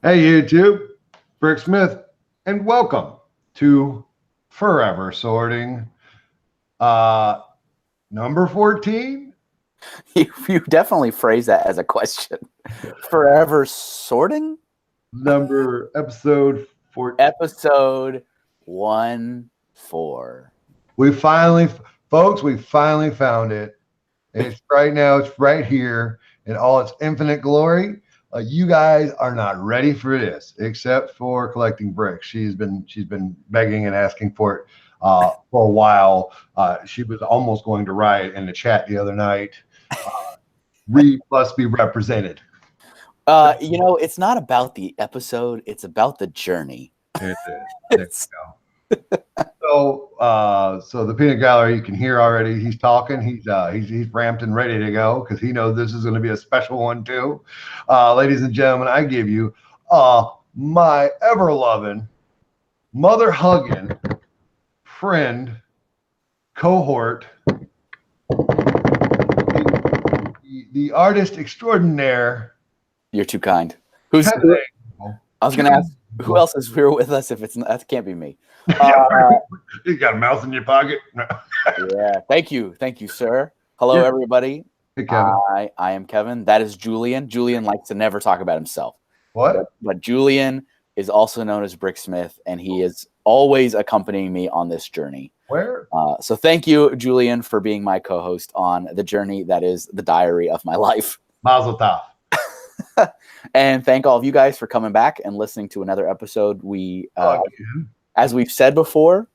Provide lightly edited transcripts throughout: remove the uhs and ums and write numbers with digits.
Hey YouTube, Brick Smith, and welcome to Forever Sorting. Uh Number 14? You definitely phrase that as a question. Forever sorting? Number episode 14. Episode 1-4. We finally, folks, we finally found it. It's right now, it's right here in all its infinite glory. You guys are not ready for this, except for collecting bricks. She's been begging and asking for it for a while. She was almost going to riot in the chat the other night. Reed must be represented. It's not about the episode, it's about the journey. It is. There you go. So the peanut gallery, you can hear already. He's talking. He's ramped and ready to go because he knows this is going to be a special one too. Ladies and gentlemen, I give you my ever loving, mother hugging friend, cohort, the artist extraordinaire. You're too kind. I was going to ask, who else is here with us? If that can't be me. You got a mouse in your pocket? Yeah. Thank you, sir. Hello, everybody. Hey, Kevin. I am Kevin. That is Julian. Julian likes to never talk about himself. What? But Julian is also known as Brick Smith, and he is always accompanying me on this journey. Where? So thank you, Julian, for being my co-host on the journey that is the diary of my life. Mazel tov. And thank all of you guys for coming back and listening to another episode. As we've said before,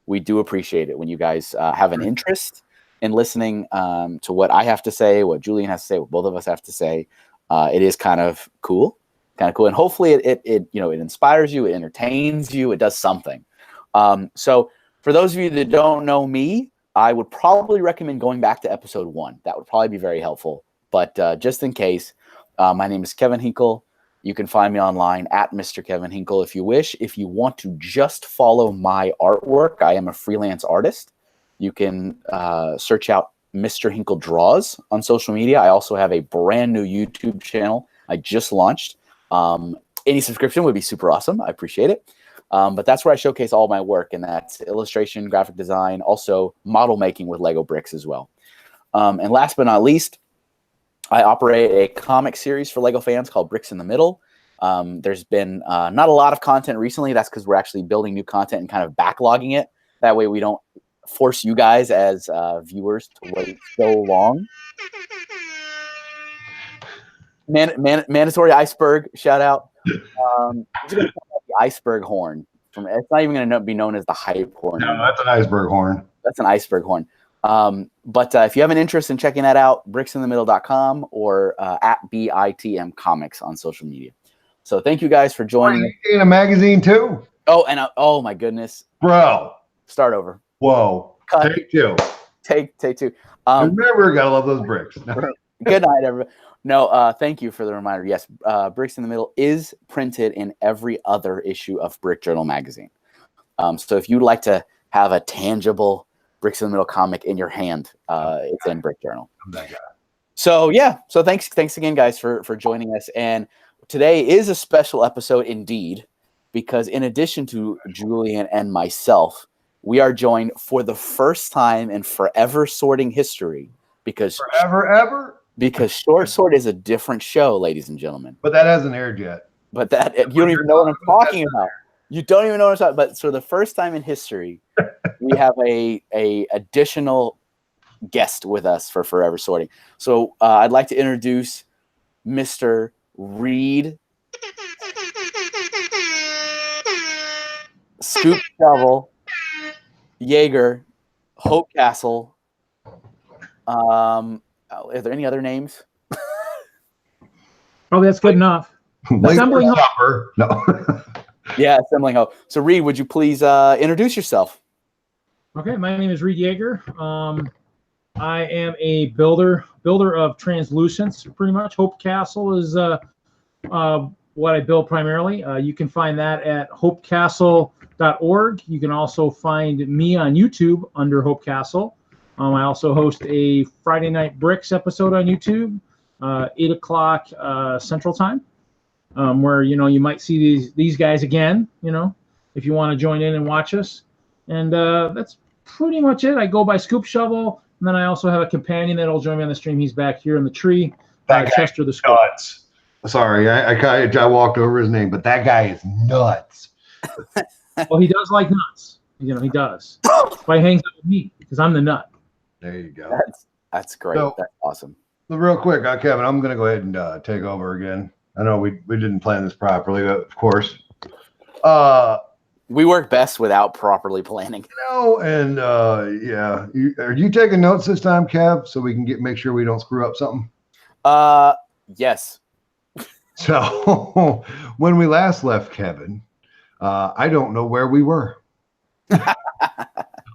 we do appreciate it when you guys have an interest in listening to what I have to say, what Julian has to say, what both of us have to say. It is kind of cool, and hopefully it inspires you, it entertains you, it does something. So for those of you that don't know me, I would probably recommend going back to episode 1. That would probably be very helpful. But just in case, my name is Kevin Hinkle. You can find me online at Mr. Kevin Hinkle if you wish. If you want to just follow my artwork, I am a freelance artist. You can search out Mr. Hinkle Draws on social media. I also have a brand new YouTube channel I just launched. Any subscription would be super awesome. I appreciate it. But that's where I showcase all my work, and that's illustration, graphic design, also model making with Lego bricks as well. And last but not least, I operate a comic series for Lego fans called Bricks in the Middle. There's been not a lot of content recently. That's because we're actually building new content and kind of backlogging it. That way we don't force you guys as viewers to wait so long. Mandatory iceberg, shout out. The iceberg horn. It's not even going to be known as the hype horn. No, that's an iceberg horn. That's an iceberg horn. But if you have an interest in checking that out, bricksinthemiddle.com or at BITM Comics on social media. So thank you guys for joining. Are you in a magazine too? Oh, and oh my goodness, bro! Start over. Whoa! Cut. Take 2. Take 2. Remember, gotta love those bricks. Good night, everybody. No, thank you for the reminder. Yes, Bricks in the Middle is printed in every other issue of Brick Journal magazine. So if you'd like to have a tangible Bricks in the Middle comic in your hand, it's in Brick Journal. I'm that guy. So yeah, so thanks again, guys, for joining us. And today is a special episode indeed, because in addition to Julian and myself, we are joined for the first time in Forever Sorting history. Because Short Sort is a different show, ladies and gentlemen. But that hasn't aired yet. But you don't even know what I'm talking about. You don't even know what I'm talking about. But so the first time in history, we have a additional guest with us for Forever Sorting. So I'd like to introduce Mr. Reed Scoop Shovel Jaeger Hope Castle. Are there any other names? Oh, that's good enough. Assembling Hopper. No. Yeah, Assembling Hope. So Reed, would you please introduce yourself? Okay, my name is Reed Jaeger. I am a builder of translucents, pretty much. Hope Castle is what I build primarily. You can find that at hopecastle.org. You can also find me on YouTube under Hope Castle. I also host a Friday Night Bricks episode on YouTube, 8 o'clock Central Time. where you might see these guys again. If you want to join in and watch us, and that's pretty much it. I go by Scoop Shovel, and then I also have a companion that'll join me on the stream. He's back here in the tree. Chester the Scoop. Nuts. Sorry, I walked over his name, but that guy is nuts. Well, he does like nuts. He does. That's why he hangs out with me, because I'm the nut. There you go. That's great. So, that's awesome. Real quick, Kevin, I'm going to go ahead and take over again. I know we didn't plan this properly, but of course. We work best without properly planning. And yeah. Are you taking notes this time, Kev, so we can make sure we don't screw up something? Yes. So when we last left Kevin, I don't know where we were.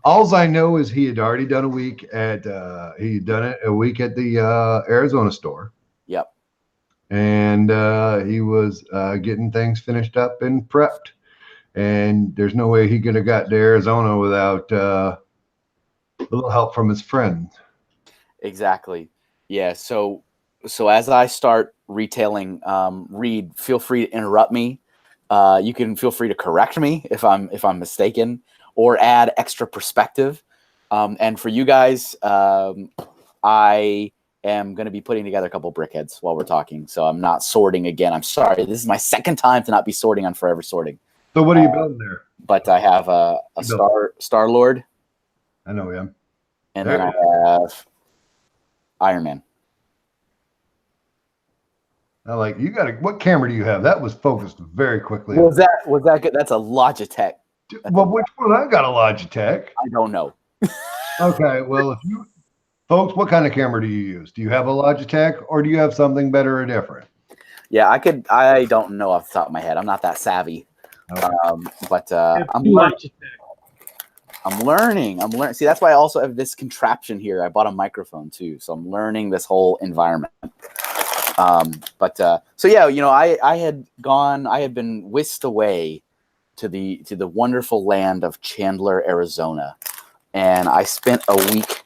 All I know is he had already done a week at the Arizona store. Yep. And he was getting things finished up and prepped. And there's no way he could have got to Arizona without a little help from his friends. Exactly. Yeah. So as I start retailing, Reed, feel free to interrupt me. You can feel free to correct me if I'm mistaken, or add extra perspective. And for you guys, I am going to be putting together a couple brickheads while we're talking. So I'm not sorting again. I'm sorry. This is my second time to not be sorting on Forever Sorting. So what are you building there? But I have a Star-Lord. I know him. And then I have Iron Man. I like you got it. What camera do you have? That was focused very quickly. Was that good? That's a Logitech. Well, which one? I got a Logitech. I don't know. Okay, well, folks, what kind of camera do you use? Do you have a Logitech, or do you have something better or different? Yeah, I don't know off the top of my head. I'm not that savvy. Okay. But I'm learning. See, that's why I also have this contraption here. I bought a microphone too, so I'm learning this whole environment. So yeah, I had been whisked away to the wonderful land of Chandler, Arizona, and I spent a week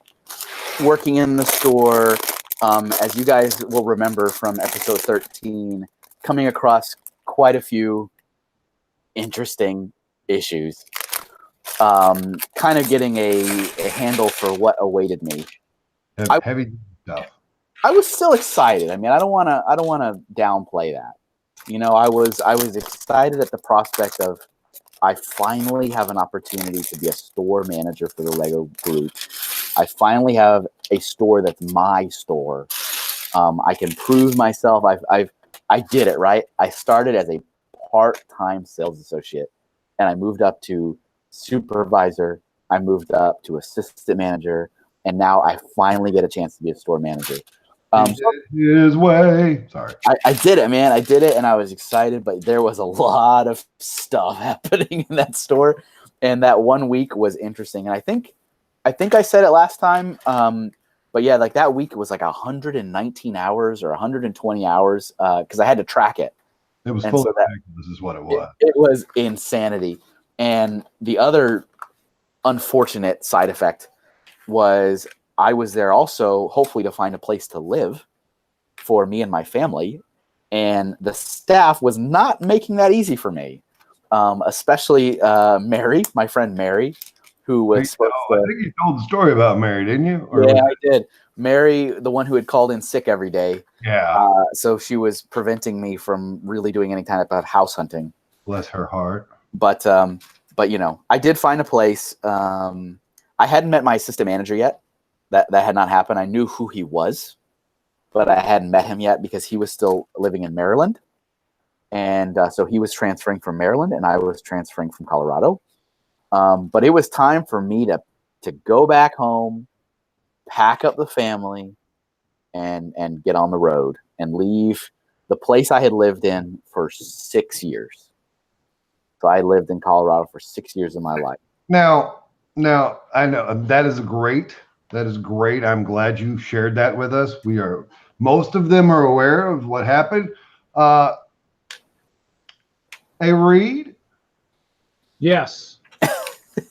working in the store. As you guys will remember from episode 13, coming across quite a few interesting issues, kind of getting a handle for what awaited me. Heavy stuff. I was still excited. I mean, I don't want to downplay that. I was excited at the prospect of I finally have an opportunity to be a store manager for the Lego group. I finally have a store that's my store. I can prove myself. I did it, right? I started as a part-time sales associate, and I moved up to supervisor. I moved up to assistant manager, and now I finally get a chance to be a store manager. His way. Sorry. I did it, man. I did it, and I was excited, but there was a lot of stuff happening in that store, and that 1 week was interesting. And I think I said it last time, but yeah, like that week was like 119 hours or 120 hours because I had to track it. It was full of this is what it was. It was insanity. And the other unfortunate side effect was I was there also hopefully to find a place to live for me and my family. And the staff was not making that easy for me, especially Mary, my friend Mary, who was I think you told the story about Mary, didn't you? Yeah, I did. Mary, the one who had called in sick every day. Yeah. So she was preventing me from really doing any kind of house hunting. Bless her heart. But I did find a place. I hadn't met my assistant manager yet. That had not happened. I knew who he was, but I hadn't met him yet because he was still living in Maryland. And so he was transferring from Maryland and I was transferring from Colorado. But it was time for me to go back home, pack up the family, and get on the road and leave the place I had lived in for 6 years. So I lived in Colorado for 6 years of my life. Now I know that is great. That is great. I'm glad you shared that with us. Most of them are aware of what happened. Hey, Reed? Yes.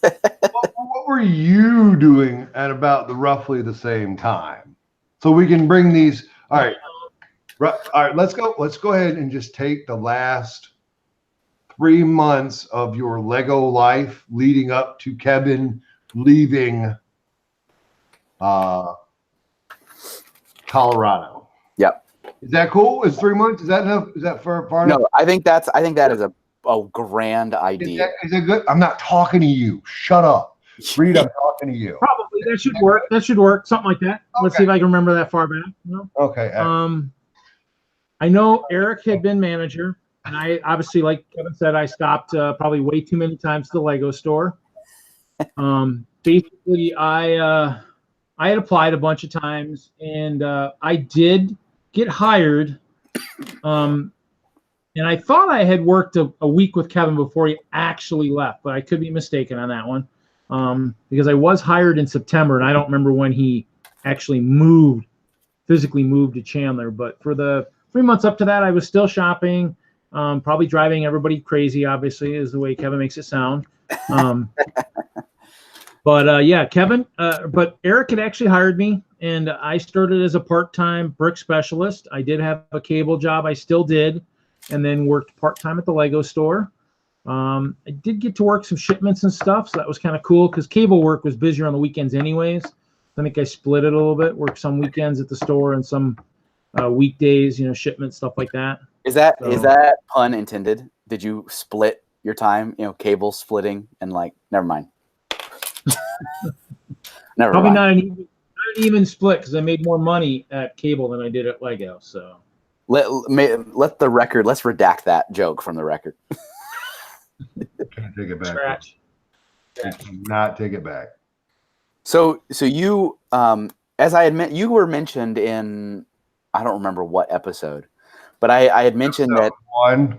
What were you doing at about roughly the same time? So we can bring these. All right. Right. All right. Let's go. Let's go ahead and just take the last 3 months of your Lego life leading up to Kevin leaving Colorado. Yep. Is that cool? Is 3 months? Is that enough? Is that far enough? No, I think that is a grand idea. Is that good? I'm not talking to you. Shut up. Reed, I'm talking to you. Probably that should work. That should work. Something like that. Okay. Let's see if I can remember that far back. Okay. I know Eric had been manager, and I obviously, like Kevin said, I stopped probably way too many times to the Lego store. Basically, I had applied a bunch of times, and I did get hired. And I thought I had worked a week with Kevin before he actually left, but I could be mistaken on that one. Because I was hired in September, and I don't remember when he actually physically moved to Chandler. But for the 3 months up to that, I was still shopping, probably driving everybody crazy, obviously, is the way Kevin makes it sound. But yeah, Kevin, but Eric had actually hired me, and I started as a part-time brick specialist. I did have a cable job. I still did, and then worked part-time at the Lego store. I did get to work some shipments and stuff, so that was kind of cool because cable work was busier on the weekends anyways. I think I split it a little bit, worked some weekends at the store and some weekdays, shipments, stuff like that. Is that pun intended? Did you split your time, cable splitting and never mind. Probably not an even split because I made more money at cable than I did at Lego. So let's redact that joke from the record. Can't take it back. Scratch. Not take it back. So you, as I had you were mentioned in, I don't remember what episode, but I had mentioned that one.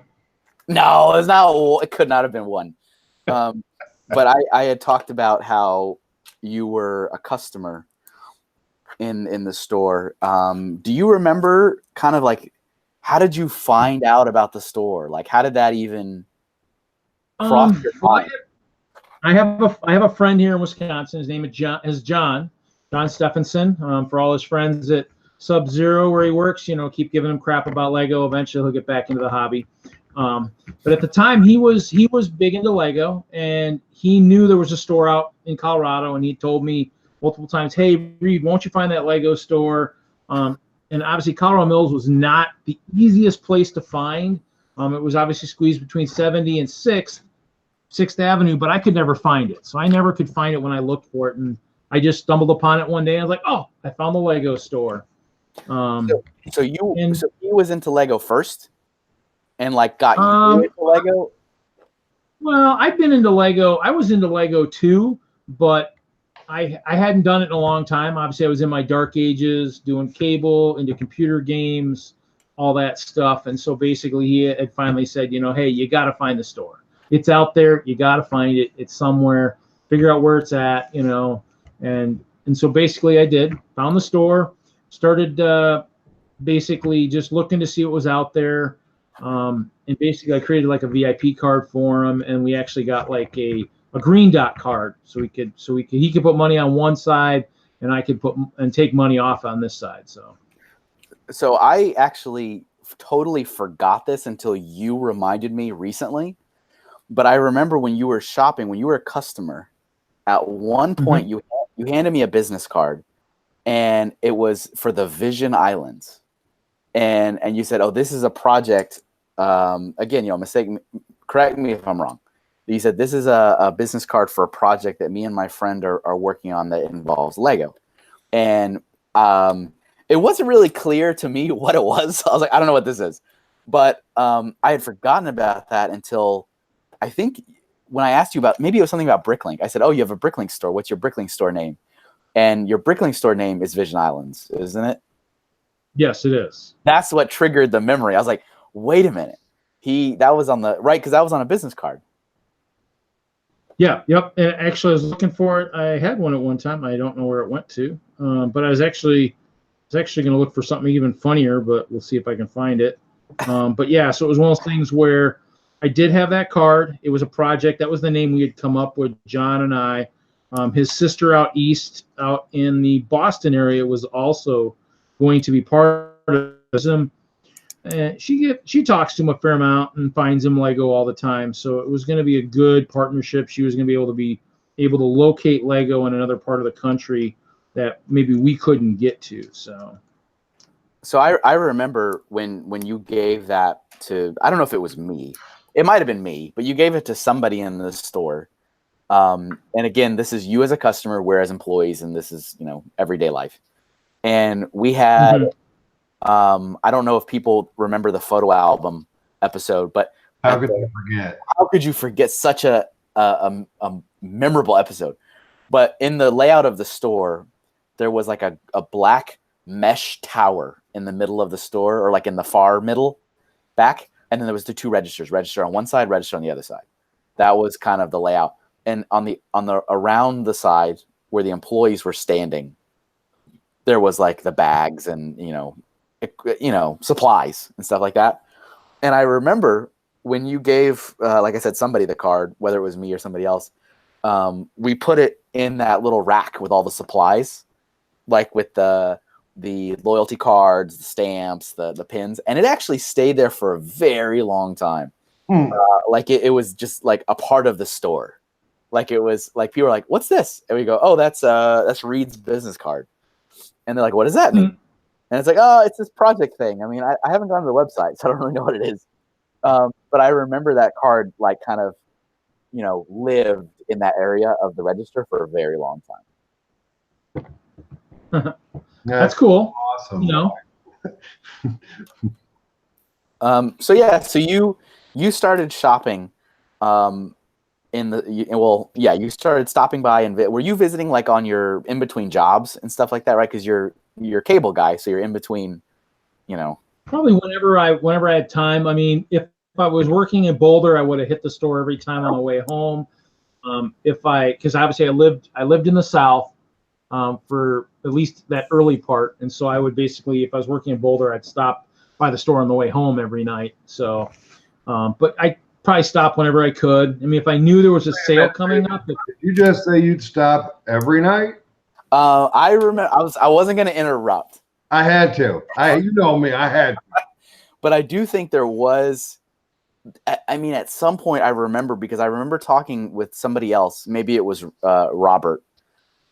No, it's not. It could not have been one. But I had talked about how you were a customer in the store. Do you remember kind of how did you find out about the store? How did that even cross your mind? I have a friend here in Wisconsin. His name is John Stephenson. For all his friends at Sub-Zero where he works, keep giving him crap about Lego. Eventually he'll get back into the hobby. But at the time he was big into Lego, and he knew there was a store out in Colorado, and he told me multiple times, "Hey Reed, won't you find that Lego store?" And obviously Colorado Mills was not the easiest place to find. It was obviously squeezed between 70 and 6th Avenue, but I could never find it. So I never could find it when I looked for it. And I just stumbled upon it one day. I was like, oh, I found the Lego store. So he was into Lego first and got you into Lego? Well, I've been into Lego. I was into Lego too, but I hadn't done it in a long time. Obviously, I was in my dark ages doing cable, into computer games, all that stuff. And so basically he had finally said, hey, you got to find the store. It's out there. You got to find it. It's somewhere. Figure out where it's at, And so basically I did. Found the store. Started basically just looking to see what was out there. And basically I created a VIP card for him, and we actually got a green dot card so he could put money on one side, and I could take money off on this side. So I actually totally forgot this until you reminded me recently. But I remember when you were shopping, when you were a customer, at one point you handed me a business card, and it was for the Vision Islands. And you said, oh, this is a project. Again, correct me if I'm wrong. You said this is a business card for a project that me and my friend are working on that involves Lego. And it wasn't really clear to me what it was. I was like, I don't know what this is. But I had forgotten about that until I think when I asked you about, maybe it was something about Bricklink. I said, oh, you have a Bricklink store. What's your Bricklink store name? And your Bricklink store name is Vision Islands, isn't it? Yes, it is. That's what triggered the memory. I was like, wait a minute. That was on the right, because that was on a business card. Yeah, yep. And actually, I was looking for it. I had one at one time. I don't know where it went to. But I was actually going to look for something even funnier, but we'll see if I can find it. But yeah, so it was one of those things where I did have that card. It was a project. That was the name we had come up with, John and I. His sister out east, out in the Boston area, was also going to be part of this. And she talks to him a fair amount and finds him Lego all the time. So it was going to be a good partnership. She was going to be able to locate Lego in another part of the country that maybe we couldn't get to. So I remember when you gave that to, I don't know if it was me, it might have been me, but you gave it to somebody in the store. And again, this is you as a customer, we're as employees, and this is, everyday life. And we had, I don't know if people remember the photo album episode, but how could you forget? How could you forget such a memorable episode? But in the layout of the store, there was like a black mesh tower in the middle of the store, or like in the far middle back. And then there was the two registers, register on one side, register on the other side. That was kind of the layout. And on the around the side where the employees were standing, there was like the bags and, supplies and stuff like that. And I remember when you gave, like I said, somebody the card, whether it was me or somebody else, we put it in that little rack with all the supplies, like with the loyalty cards, the stamps, the pins, and it actually stayed there for a very long time. Like it was just like a part of the store. Like it was like people were like, "What's this?" And we go, "Oh, that's Reed's business card." And they're like, "What does that mean?" And it's like, "Oh, it's this project thing." I mean, I haven't gone to the website, so I don't really know what it is. But I remember that card like kind of, lived in that area of the register for a very long time. That's cool. Awesome. So you started shopping, you started stopping by, and were you visiting like on your in between jobs and stuff like that, right? Because you're a cable guy, so you're in between, Probably whenever I had time. I mean, if I was working in Boulder, I would have hit the store every time on the way home. Because obviously I lived in the South for at least that early part, and so I would basically, if I was working in Boulder, I'd stop by the store on the way home every night. So, but I probably stop whenever I could. I mean, if I knew there was a sale coming up. Did you just say you'd stop every night? I remember I wasn't going to interrupt. I had to. You know me. I had to. But I do think there was. I mean, at some point I remember, because I remember talking with somebody else. Maybe it was Robert.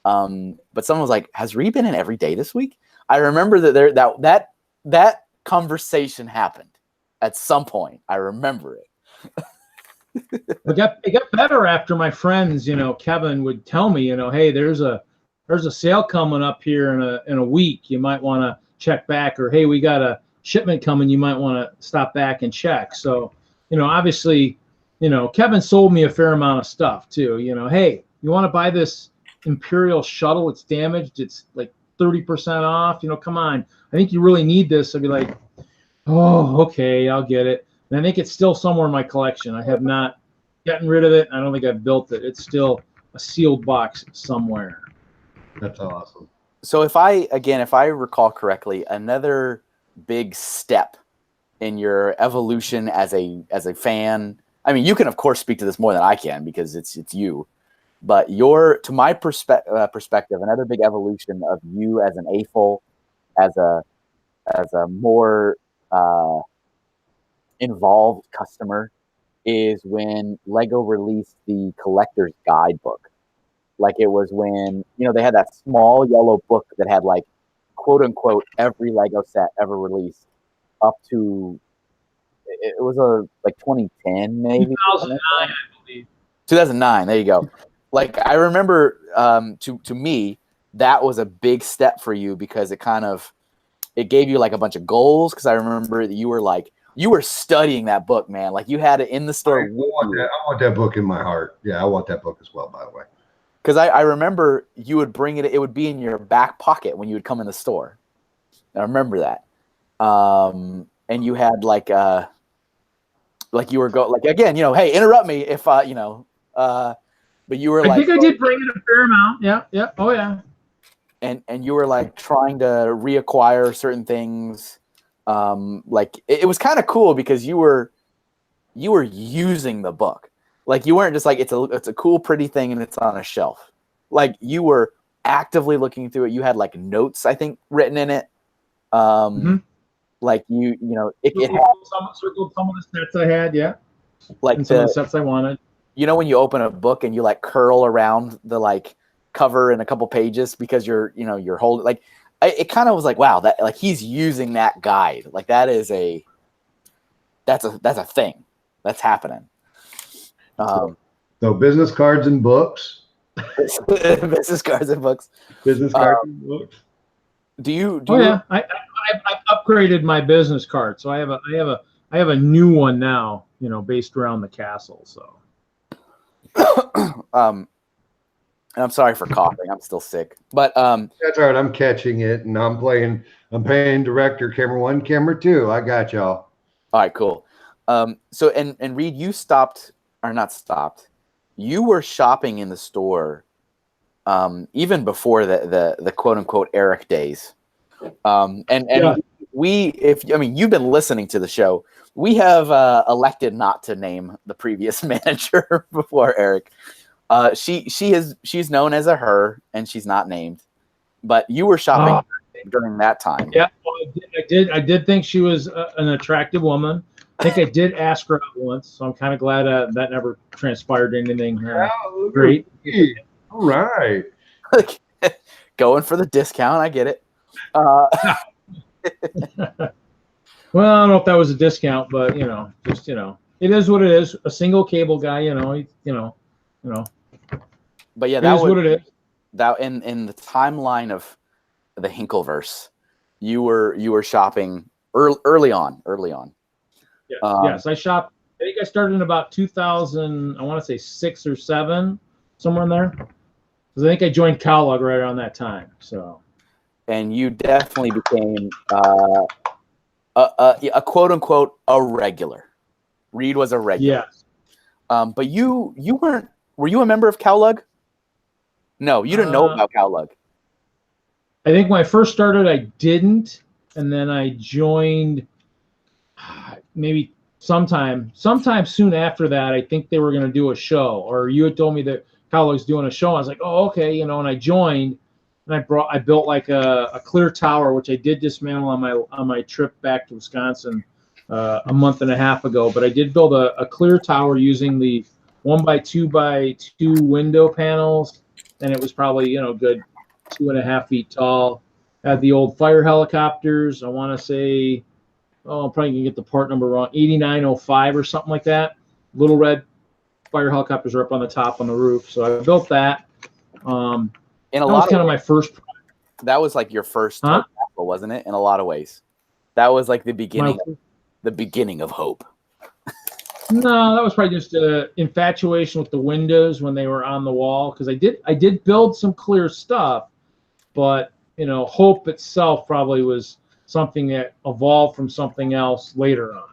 But someone was like, "Has Reed been in every day this week?" I remember that conversation happened at some point. I remember it. It got better after my friends, Kevin would tell me, hey, there's a sale coming up here in a week. You might want to check back, or hey, we got a shipment coming. You might want to stop back and check. So, obviously, Kevin sold me a fair amount of stuff too. Hey, you want to buy this Imperial shuttle? It's damaged. It's like 30% off. Come on. I think you really need this. I'd be like, oh, okay, I'll get it. And I think it's still somewhere in my collection. I have not gotten rid of it. I don't think I've built it. It's still a sealed box somewhere. That's awesome. So if I recall correctly, another big step in your evolution as a fan. I mean, you can of course speak to this more than I can because it's you. But to my perspective, another big evolution of you as an AFL, as a more involved customer, is when Lego released the collector's guidebook. Like it was when, they had that small yellow book that had like, quote unquote, every Lego set ever released up to, it was like 2010 maybe? 2009, I believe. 2009, there you go. Like I remember, to me, that was a big step for you because it gave you like a bunch of goals. Because I remember that you were studying that book, man. Like you had it in the store. I want that book in my heart. Yeah, I want that book as well, by the way. Because I remember you would bring it. It would be in your back pocket when you would come in the store. I remember that. And you had like you were again, hey, interrupt me if but you were I think I did bring it a fair amount. Yeah. Oh yeah. And you were like trying to reacquire certain things. Like it was kind of cool because you were using the book. Like you weren't just like it's a cool pretty thing and it's on a shelf. Like you were actively looking through it. You had like notes, I think, written in it. Like it circled some of the sets I had, yeah. Like and some of the sets I wanted. When you open a book and you like curl around the like cover in a couple pages because you're holding like it kind of was like, wow, that like he's using that guide. Like that's a thing that's happening. So business cards and books. Business cards and books. Business cards and books. Yeah, I've upgraded my business card, so I have a new one now, based around the castle. So, I'm sorry for coughing. I'm still sick, but that's all right. I'm catching it, and I'm paying director, camera 1, camera 2. I got y'all. All right, cool. So and Reed, you you were shopping in the store even before the quote unquote Eric days. You've been listening to the show. We have elected not to name the previous manager before Eric. She's known as a her, and she's not named. But you were shopping during that time. Yeah, well, I did think she was an attractive woman. I think I did ask her out once, so I'm kind of glad that never transpired anything great. All right. Going for the discount, I get it. Well, I don't know if that was a discount, but it is what it is. A single cable guy, But yeah, that is what it is. That in the timeline of the Hinkleverse, you were shopping early on. Yeah, yes, I shopped. I think I started in about 2000. I want to say 6 or 7, somewhere in there. Because I think I joined Cowlug right around that time. So. And you definitely became a quote unquote a regular. Reed was a regular. Yes. But you weren't. Were you a member of Cowlug? No, you didn't know about Cowlug. I think when I first started, I didn't, and then I joined. Maybe sometime soon after that. I think they were going to do a show, or you had told me that Cowlug's doing a show. I was like, oh, okay, and I joined. And I built like a clear tower, which I did dismantle on my trip back to Wisconsin a month and a half ago. But I did build a clear tower using the 1x2x2 window panels, and it was probably good 2.5 feet tall. Had the old fire helicopters. I want to say, I'm probably gonna get the part number wrong, 8905 or something like that. Little red fire helicopters are up on the top on the roof. So I built that. That was kind of my first. That was like your first, wasn't it? In a lot of ways, that was like the beginning of hope. No, that was probably just infatuation with the windows when they were on the wall. Because I did build some clear stuff, but hope itself probably was something that evolved from something else later on.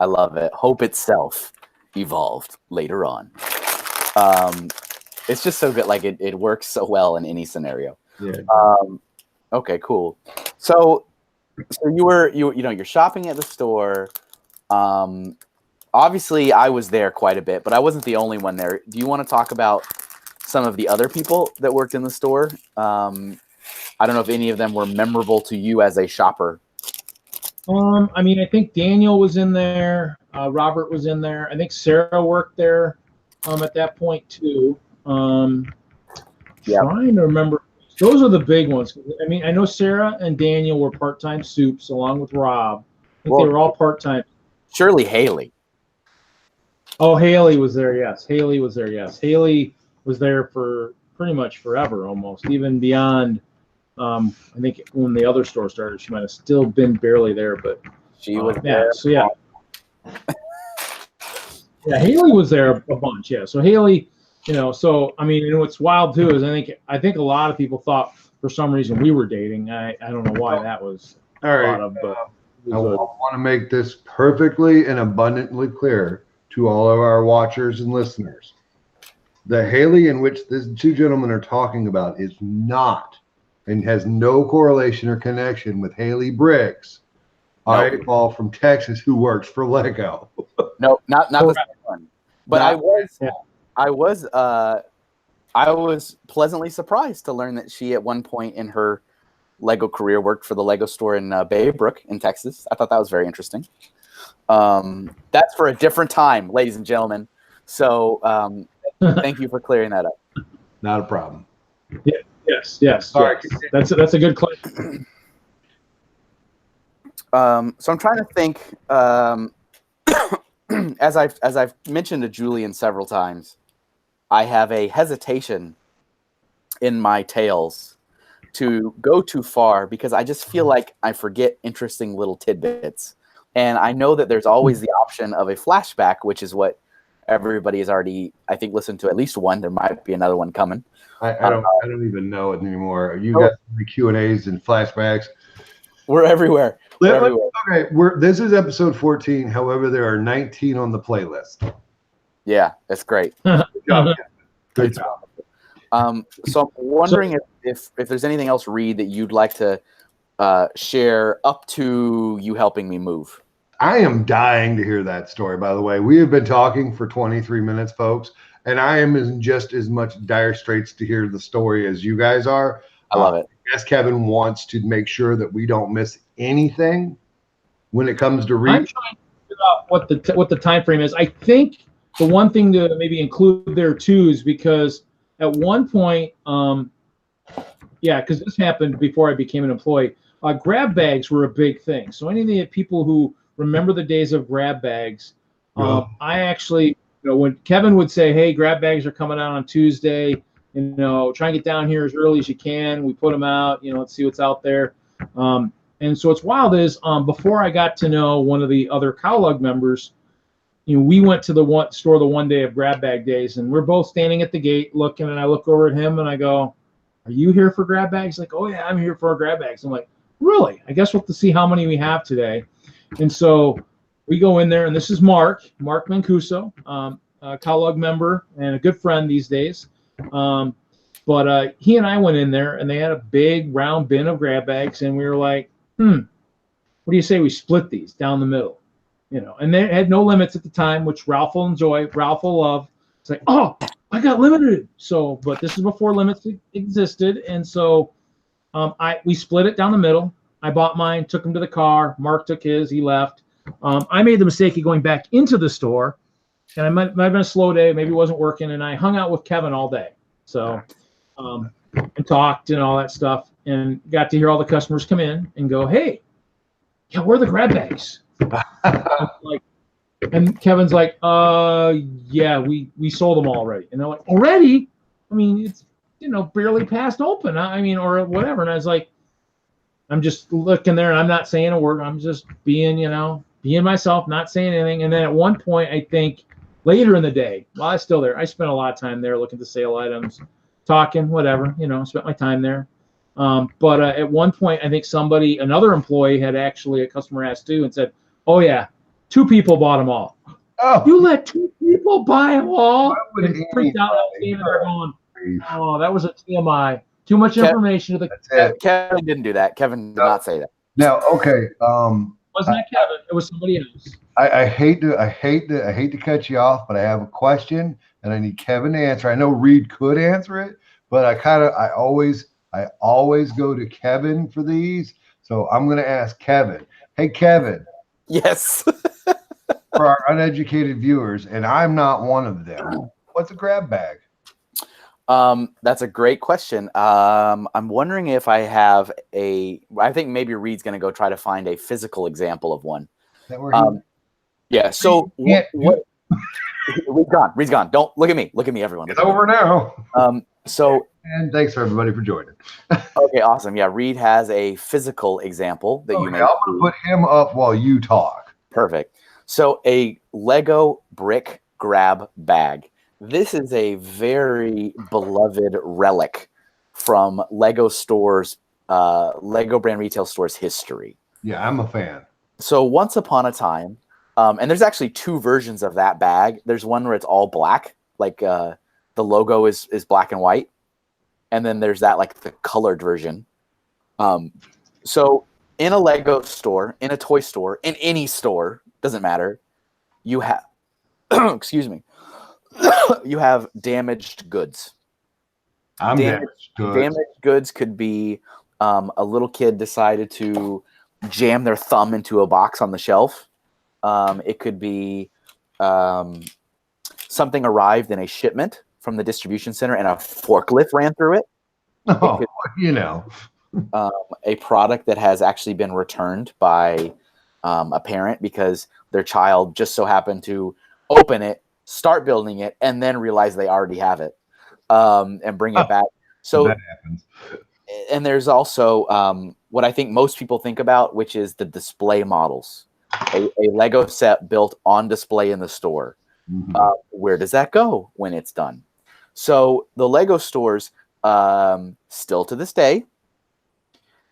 I love it. Hope itself evolved later on. It's just so good. Like it works so well in any scenario. Yeah. Okay, cool. So you're shopping at the store. Obviously I was there quite a bit, but I wasn't the only one there. Do you want to talk about some of the other people that worked in the store? I don't know if any of them were memorable to you as a shopper. I think Daniel was in there. Robert was in there. I think Sarah worked there at that point too. Trying to remember. Those are the big ones. I know Sarah and Daniel were part-time soups along with Rob. I think they were all part-time. Surely Haley. Oh, Haley was there, yes. Haley was there for pretty much forever almost, even beyond I think when the other store started, she might have still been barely there, but she was there. So yeah. Yeah, Haley was there a bunch, yeah. So Haley, and what's wild too is I think a lot of people thought for some reason we were dating. I don't know why that was all right. I want to make this perfectly and abundantly clear to all of our watchers and listeners. The Haley in which these two gentlemen are talking about is not and has no correlation or connection with Haley Briggs, Eyeball from Texas, who works for Lego. No, not the same one. But I was pleasantly surprised to learn that she at one point in her Lego career, worked for the Lego store in Baybrook in Texas. I thought that was very interesting. That's for a different time, ladies and gentlemen. So thank you for clearing that up. Not a problem. Yeah, yes. Sorry. That's a good question. So I'm trying to think. As I've mentioned to Julian several times, I have a hesitation in my tales to go too far because I just feel like I forget interesting little tidbits. And I know that there's always the option of a flashback, which is what everybody has already, I think, listened to at least one. There might be another one coming. I don't even know it anymore. You got the Q&As and flashbacks. We're everywhere. Okay, this is episode 14. However, there are 19 on the playlist. Yeah, that's great. Good job. Good job. So I'm wondering if there's anything else, Reed, that you'd like to share up to you helping me move. I am dying to hear that story, by the way. We have been talking for 23 minutes, folks, and I am in just as much dire straits to hear the story as you guys are. I love it. Yes, Kevin wants to make sure that we don't miss anything when it comes to Reed. I'm trying to figure out what the time frame is. I think the one thing to maybe include there too is because at one point, because this happened before I became an employee, grab bags were a big thing. So any of the people who remember the days of grab bags, I actually, when Kevin would say, "Hey, grab bags are coming out on Tuesday. Try and get down here as early as you can." We put them out. Let's see what's out there. And so what's wild is before I got to know one of the other Cowlug members, we went to the store the one day of grab bag days, and we're both standing at the gate looking, and I look over at him and I go, "Are you here for grab bags?" Like, "Oh yeah, I'm here for grab bags." I'm like, "Really? I guess we'll have to see how many we have today." And so we go in there, and this is Mark Mancuso, a Cowlug member and a good friend these days. But he and I went in there, and they had a big round bin of grab bags, and we were like, what do you say we split these down the middle? And they had no limits at the time, which Ralph will enjoy, Ralph will love. It's like, "Oh, I got limited." So, but this is before limits existed. And so we split it down the middle. I bought mine, took him to the car. Mark took his, he left. I made the mistake of going back into the store, and I might have been a slow day, maybe it wasn't working, and I hung out with Kevin all day. So, and talked and all that stuff, and got to hear all the customers come in and go, "Hey, yeah, where are the grab bags?" And Kevin's like, "Yeah, we sold them already." And they're like, "Already? I mean, it's barely past open. I mean, or whatever." And I was like, I'm just looking there, and I'm not saying a word. I'm just being myself, not saying anything. And then at one point, I think later in the day, while I was still there, I spent a lot of time there looking at the sale items, talking, whatever, spent my time there. But at one point, I think another employee had actually, a customer asked too, and said, "Oh yeah, 2 people bought them all." "Oh, you let 2 people buy them all?" And freaked out. I was standing there going, "Oh, that was a TMI. Too much information to the." Kevin didn't do that. Kevin did not say that. Now, okay. Wasn't that Kevin? It was somebody else. I hate to cut you off, but I have a question, and I need Kevin to answer. I know Reed could answer it, but I always go to Kevin for these. So I'm going to ask Kevin. Hey, Kevin. Yes. For our uneducated viewers, and I'm not one of them, what's a grab bag? That's a great question. I'm wondering if I think maybe Reed's going to go try to find a physical example of one. Yeah. So what? Reed's gone. Don't look at me. Look at me, everyone. It's over now. And thanks for everybody for joining. Okay, awesome. Yeah, Reed has a physical example that you may. I'm going to put him up while you talk. Perfect. So a Lego brick grab bag. This is a very beloved relic from Lego stores, Lego brand retail stores history. Yeah, I'm a fan. So once upon a time, and there's actually 2 versions of that bag. There's one where it's all black, like the logo is black and white. And then there's that like the colored version. So in a Lego store, in a toy store, in any store, doesn't matter, you have, excuse me, you have damaged goods. Damaged goods could be a little kid decided to jam their thumb into a box on the shelf. It could be something arrived in a shipment from the distribution center and a forklift ran through it. Oh, you know. A product that has actually been returned by a parent because their child just so happened to open it, start building it, and then realize they already have it, and bring it back. So that happens. And there's also what I think most people think about, which is the display models. A Lego set built on display in the store. Mm-hmm. Where does that go when it's done? So the Lego stores, still to this day,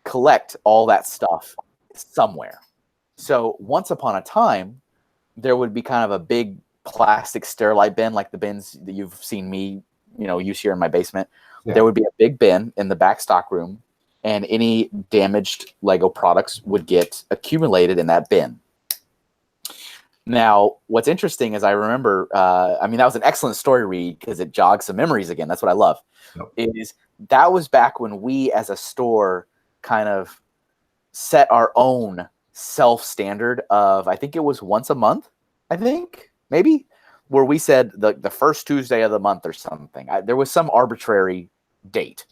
collect all that stuff somewhere. So once upon a time, there would be kind of a big plastic Sterilite bin, like the bins that you've seen me, use here in my basement. Yeah. There would be a big bin in the back stock room, and any damaged Lego products would get accumulated in that bin. Now, what's interesting is I remember, that was an excellent story read because it jogs some memories again. That's what I love. Yep. That was back when we as a store kind of set our own self-standard of, I think it was once a month, maybe, where we said the first Tuesday of the month or something. There was some arbitrary date.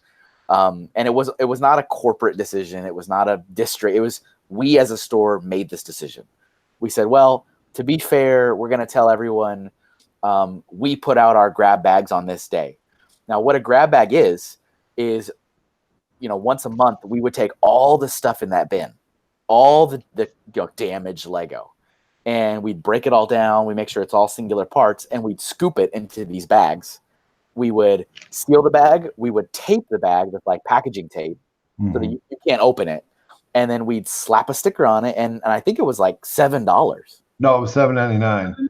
And it was not a corporate decision. It was not a district. It was we as a store made this decision. We said, well, to be fair, we're going to tell everyone we put out our grab bags on this day. Now, what a grab bag is once a month, we would take all the stuff in that bin, all the damaged Lego, and we'd break it all down. We make sure it's all singular parts, and we'd scoop it into these bags. We would seal the bag. We would tape the bag with like packaging tape so that you can't open it. And then we'd slap a sticker on it, and I think it was like $7. No, it was $7.99.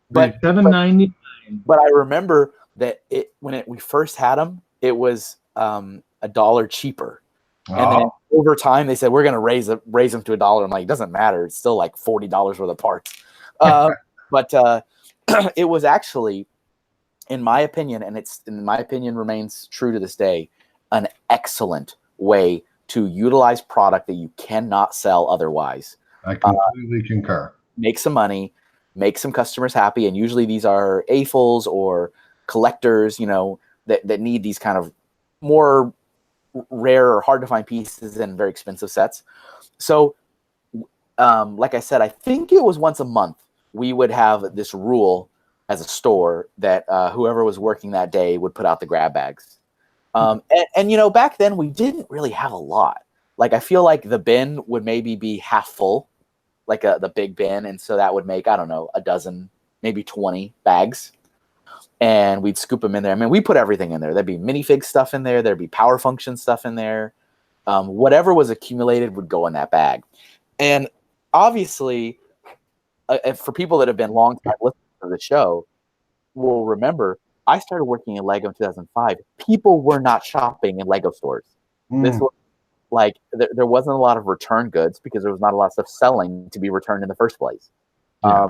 But $7.99. But I remember that when we first had them, it was $1 cheaper. Oh. And then over time, they said, we're going to raise them to $1. I'm like, it doesn't matter. It's still like $40 worth of parts. But it was actually, in my opinion, and remains true to this day, an excellent way to utilize product that you cannot sell otherwise. I completely concur. Make some money, make some customers happy. And usually these are AFOLs or collectors, that need these kind of more rare or hard to find pieces and very expensive sets. So, like I said, I think it was once a month we would have this rule as a store that whoever was working that day would put out the grab bags. And back then we didn't really have a lot. Like, I feel like the bin would maybe be half full, like the big bin. And so that would make, I don't know, a dozen, maybe 20 bags. And we'd scoop them in there. I mean, we put everything in there. There'd be minifig stuff in there. There'd be power function stuff in there. Whatever was accumulated would go in that bag. And obviously, for people that have been long time listeners to the show, will remember I started working in Lego in 2005. People were not shopping in Lego stores. This was like there wasn't a lot of return goods because there was not a lot of stuff selling to be returned in the first place. Yeah.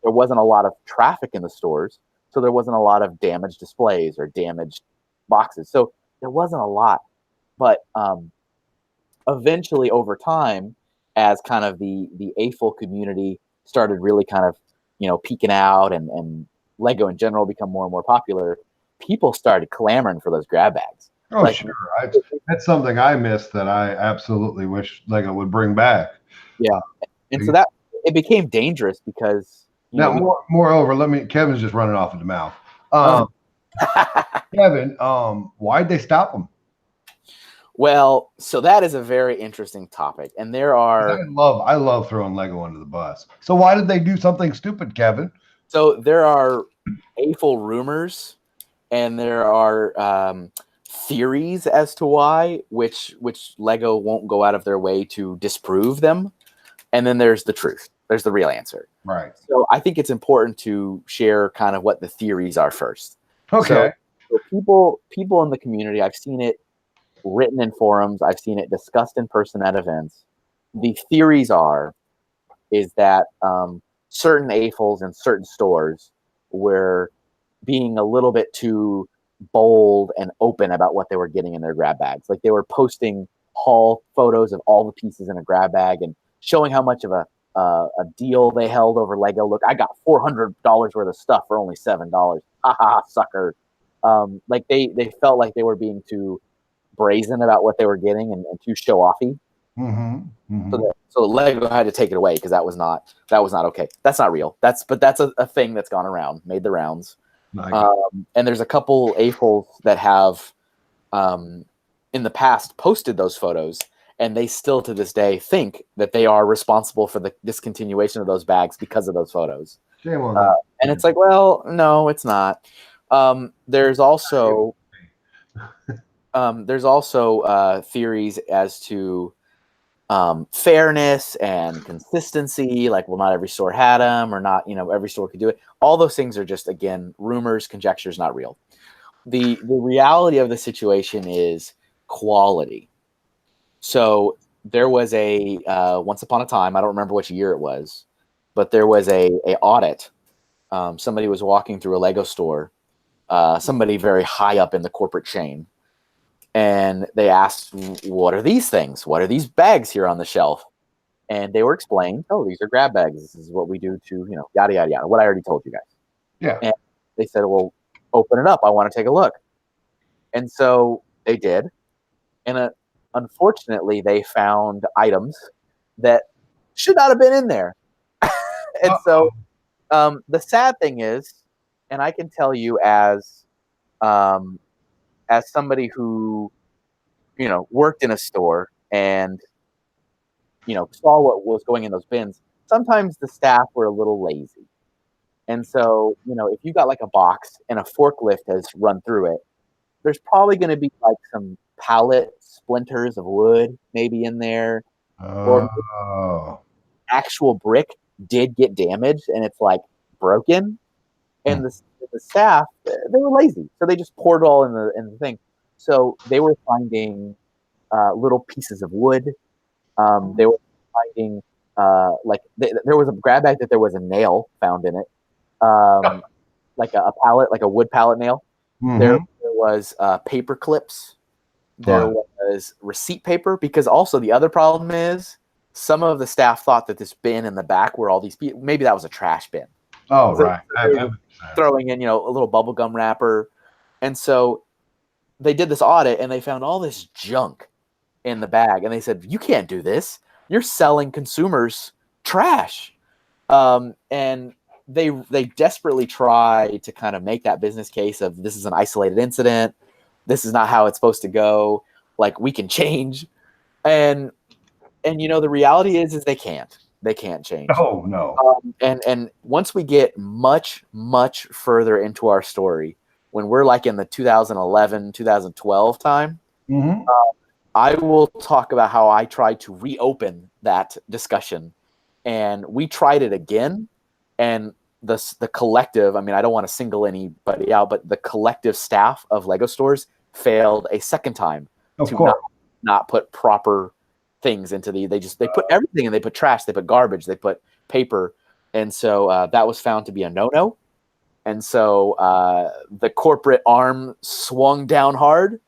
There wasn't a lot of traffic in the stores. So there wasn't a lot of damaged displays or damaged boxes. So there wasn't a lot. But eventually, over time, as kind of the AFOL community started really kind of, peeking out and Lego in general become more and more popular, people started clamoring for those grab bags. Oh, sure. That's something I missed that I absolutely wish Lego would bring back. Yeah. And so that it became dangerous because moreover, Kevin's just running off at the mouth. Kevin, why'd they stop them? Well, so that is a very interesting topic, and there are. I love throwing Lego under the bus. So why did they do something stupid, Kevin? So there are AFOL rumors, and there are theories as to why, which Lego won't go out of their way to disprove them, and then there's the truth. There's the real answer. Right. So I think it's important to share kind of what the theories are first. Okay. So people in the community, I've seen it written in forums. I've seen it discussed in person at events. The theories is that certain AFOLs in certain stores were being a little bit too bold and open about what they were getting in their grab bags. Like they were posting haul photos of all the pieces in a grab bag and showing how much of a deal they held over Lego. Look, I got $400 worth of stuff for only $7. Ha ha, sucker. Like they felt like they were being too brazen about what they were getting and too show offy. So Lego had to take it away because that was not okay. That's not real. That's a thing that's gone around, made the rounds. Nice. And there's a couple AFOLs that have in the past posted those photos, and they still to this day think that they are responsible for the discontinuation of those bags because of those photos. And it's like, well, no, it's not. There's also theories as to fairness and consistency. Like, well, not every store had them, or not, every store could do it. All those things are just, again, rumors, conjectures, not real. The reality of the situation is quality. So there was a once upon a time, I don't remember which year it was, but there was a audit. Somebody was walking through a Lego store, somebody very high up in the corporate chain, and they asked, what are these things? What are these bags here on the shelf? And they were explaining, oh, these are grab bags. This is what we do to, yada, yada, yada, what I already told you guys. Yeah. And they said, well, open it up. I want to take a look. And so they did. And unfortunately, they found items that should not have been in there. And so the sad thing is, and I can tell you as somebody who, worked in a store and, saw what was going in those bins, sometimes the staff were a little lazy. And so, if you got like a box and a forklift has run through it, there's probably going to be like some pallet splinters of wood maybe in there. Or actual brick did get damaged and it's like broken. And the staff, they were lazy. So they just poured it all in the thing. So they were finding little pieces of wood. They were finding there was a grab bag that there was a nail found in it. Like a pallet, like a wood pallet nail. Mm-hmm. There was paper clips. There was receipt paper, because also the other problem is some of the staff thought that this bin in the back where all these people, maybe that was a trash bin. Oh, so right. Throwing in, a little bubble gum wrapper. And so they did this audit and they found all this junk in the bag. And they said, you can't do this. You're selling consumers trash. And they desperately try to kind of make that business case of this is an isolated incident. This is not how it's supposed to go. Like, we can change. And the reality is they can't. They can't change. Oh, no. And once we get much, much further into our story, when we're like in the 2011, 2012 time, I will talk about how I tried to reopen that discussion. And we tried it again. And the collective, I mean, I don't want to single anybody out, but the collective staff of Lego stores failed a second time to not put proper things into they put everything in. They put trash, they put garbage, they put paper. And so that was found to be a no-no. And so the corporate arm swung down hard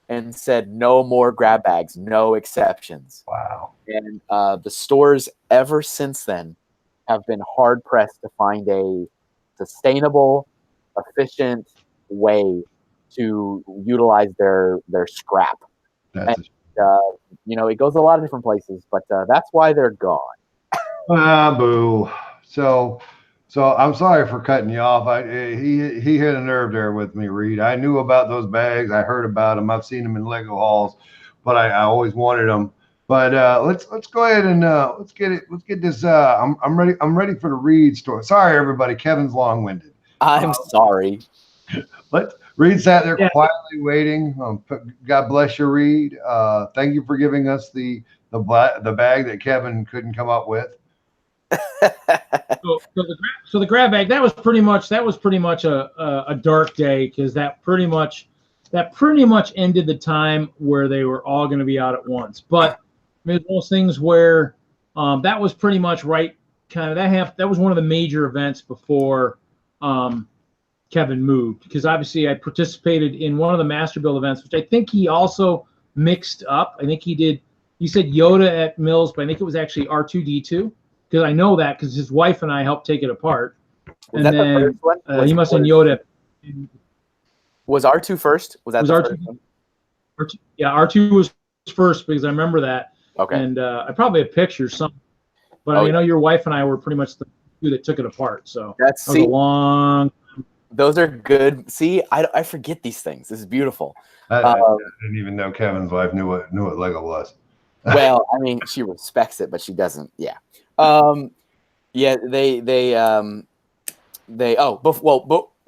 and said, no more grab bags, no exceptions. Wow. And the stores ever since then have been hard pressed to find a sustainable, efficient way to utilize their scrap. It goes a lot of different places, but that's why they're gone. Boo. So I'm sorry for cutting you off. He hit a nerve there with me, Reed. I knew about those bags. I heard about them. I've seen them in Lego halls, but I always wanted them. But let's go ahead and let's get this. I'm ready. I'm ready for the Reed story. Sorry, everybody. Kevin's long-winded. I'm sorry. Reed sat there quietly waiting. God bless you, Reed. Thank you for giving us the bag that Kevin couldn't come up with. So the grab bag, that was pretty much a dark day, because that pretty much ended the time where they were all going to be out at once. But it was one of those things where that was pretty much right. That was one of the major events before Kevin moved, because obviously I participated in one of the Master Build events, which I think he also mixed up. I think he said Yoda at Mills, but I think it was actually R2D2 because I know that because his wife and I helped take it apart. Was that the first one? He must have Yoda. Was R2 first? Was that the R2, first one? R2, yeah, R2 was first because I remember that. Okay. And I probably have pictures some, but I know your wife and I were pretty much the two that took it apart. So that was a long. Those are good. See, I forget these things. This is beautiful. I didn't even know Kevin's wife knew what Lego was. Well, I mean, she respects it, but she doesn't. Yeah. Yeah.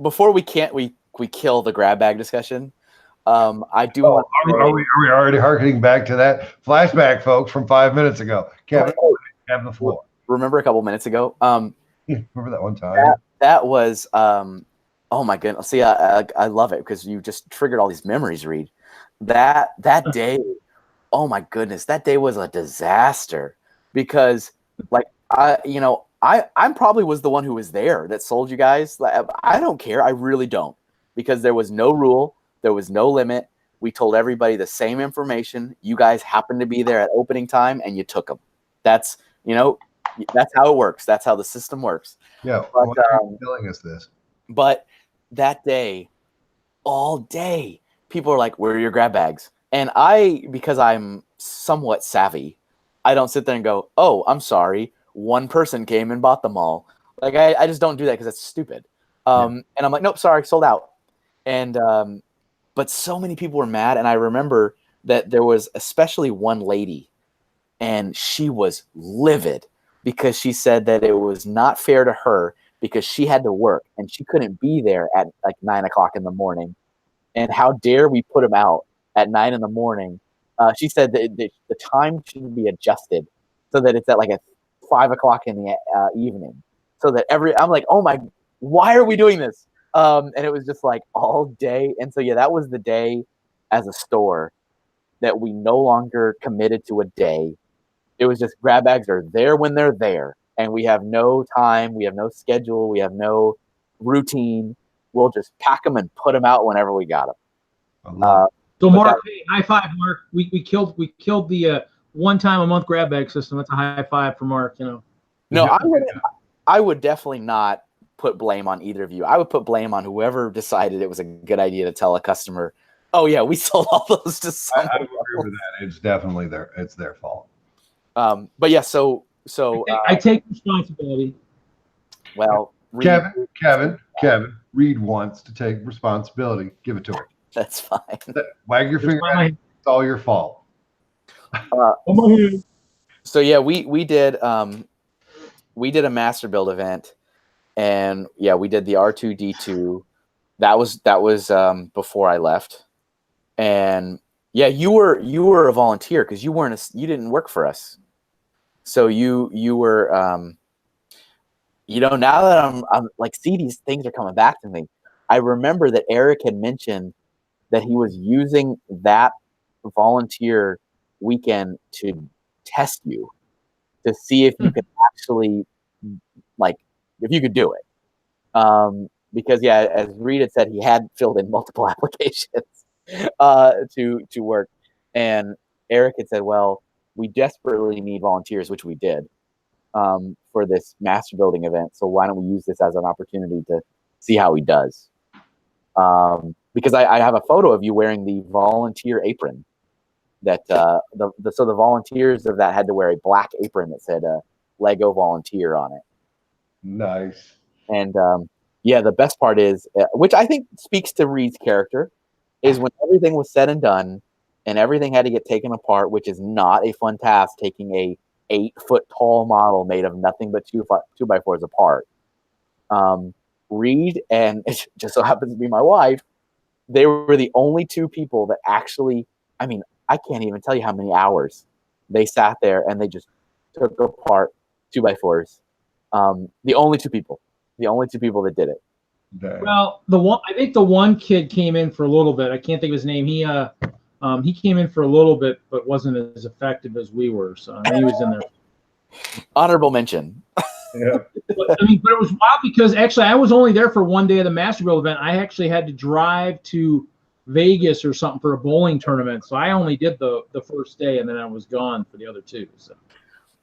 Before we kill the grab bag discussion. I do. Are we already harkening back to that flashback, folks, from 5 minutes ago? Kevin, have the floor. Remember a couple minutes ago? Remember that one time? That was. Oh my goodness! See, I love it because you just triggered all these memories. Reed, that day. Oh my goodness, that day was a disaster because, like, I probably was the one who was there that sold you guys. I don't care. I really don't, because there was no rule. There was no limit. We told everybody the same information. You guys happened to be there at opening time and you took them. That's how it works. That's how the system works. Yeah. But, why are you telling us this? But that day, all day, people are like, where are your grab bags? And because I'm somewhat savvy, I don't sit there and go, oh, I'm sorry. One person came and bought them all. Like, I just don't do that because that's stupid. And I'm like, nope, sorry, sold out. And but so many people were mad. And I remember that there was especially one lady, and she was livid because she said that it was not fair to her because she had to work and she couldn't be there at like 9 o'clock in the morning. And how dare we put them out at 9 in the morning? She said that the time should be adjusted so that it's at like at 5 o'clock in the evening. So that I'm like, oh my, why are we doing this? And it was just like all day. And so, yeah, that was the day as a store that we no longer committed to a day. It was just grab bags are there when they're there. And we have no time. We have no schedule. We have no routine. We'll just pack them and put them out whenever we got them. So Mark, high five, Mark. We killed the 1 time a month grab bag system. That's a high five for Mark. You know. No, I would definitely not put blame on either of you. I would put blame on whoever decided it was a good idea to tell a customer, "Oh yeah, we sold all those to someone." I agree with that. It's definitely their fault. But yeah, so I take responsibility. Well, Kevin, Reed wants to take responsibility. Give it to him. That's fine. Wag your finger at it. It's all your fault. So yeah, we did a master build event, and yeah, we did the R2D2. That was before I left, and yeah, you were a volunteer because you didn't work for us, so you were now that I'm like, see, these things are coming back to me. I remember that Eric had mentioned that he was using that volunteer weekend to test you, to see if you could actually, like, if you could do it. Because yeah, as Reed had said, he had filled in multiple applications to work, and Eric had said, well, we desperately need volunteers, which we did, for this master building event. So why don't we use this as an opportunity to see how he does? Because I have a photo of you wearing the volunteer apron that so the volunteers of that had to wear a black apron that said Lego volunteer on it. Nice. And yeah, the best part is, which I think speaks to Reed's character, is when everything was said and done and everything had to get taken apart, which is not a fun task, taking a 8-foot tall model made of nothing but 2x4s apart. Reed and it just so happens to be my wife, they were the only 2 people that actually, I mean, I can't even tell you how many hours they sat there and they just took apart 2x4s. The only two people that did it. Well, I think the one kid came in for a little bit. I can't think of his name. He came in for a little bit, but wasn't as effective as we were. So he was in there. Honorable mention. Yeah. But it was wild because actually I was only there for one day of the Master Build event. I actually had to drive to Vegas or something for a bowling tournament. So I only did the first day, and then I was gone for the other two. So.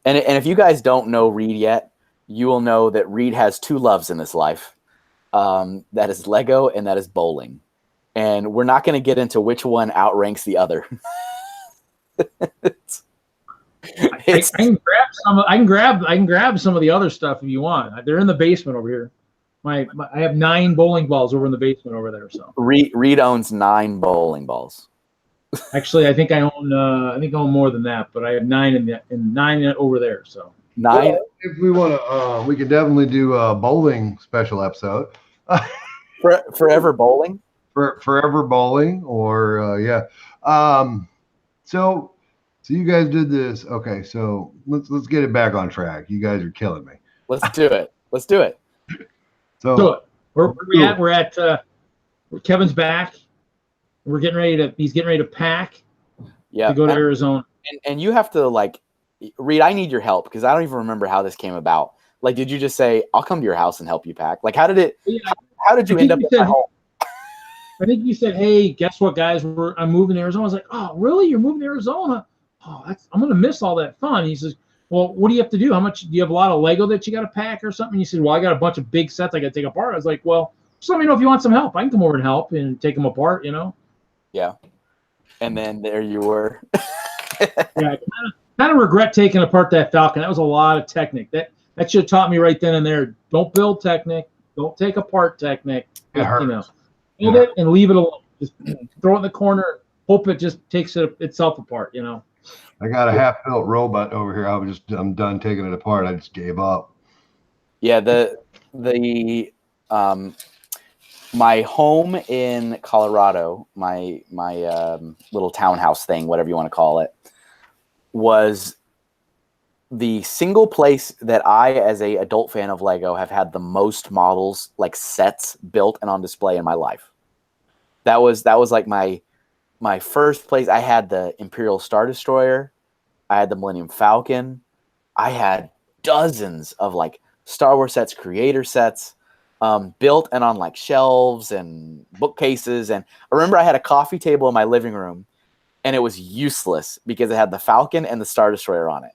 And if you guys don't know Reed yet, you will know that Reed has two loves in this life. That is Lego and that is bowling. And we're not going to get into which one outranks the other. I can grab some. I can grab some of the other stuff if you want. They're in the basement over here. I have 9 bowling balls over in the basement over there. So Reed owns 9 bowling balls. Actually, I think I own more than that, but I have 9 and 9 over there. So 9. Well, if we want to, we could definitely do a bowling special episode. Forever bowling. Forever bowling, or yeah. So you guys did this. Okay, so let's get it back on track. You guys are killing me. Let's do it. So we're at Kevin's back. He's getting ready to pack. Yeah. To go to Arizona. And you have to Reed, I need your help because I don't even remember how this came about. Like, did you just say, I'll come to your house and help you pack? Like, how did you end up at my home? I think you said, hey, guess what, guys? I'm moving to Arizona. I was like, oh, really? You're moving to Arizona? Oh, I'm going to miss all that fun. He says, well, what do you have to do? How much do you have? A lot of Lego that you got to pack or something? He said, well, I got a bunch of big sets I got to take apart. I was like, well, just let me know if you want some help. I can come over and help and take them apart, Yeah. And then there you were. Yeah, I kind of regret taking apart that Falcon. That was a lot of Technic. That should have taught me right then and there. Don't build Technic. Don't take apart Technic. Build it and leave it alone. Just throw it in the corner. Hope it just takes itself apart. I got a half-built robot over here. I'm done taking it apart. I just gave up. Yeah, my home in Colorado, my little townhouse thing, whatever you want to call it, was the single place that I, as a adult fan of Lego, have had the most models, like sets, built and on display in my life. That was like my first place. I had the Imperial Star Destroyer. I had the Millennium Falcon. I had dozens of Star Wars sets, creator sets, built and on shelves and bookcases. And I remember I had a coffee table in my living room, and it was useless because it had the Falcon and the Star Destroyer on it.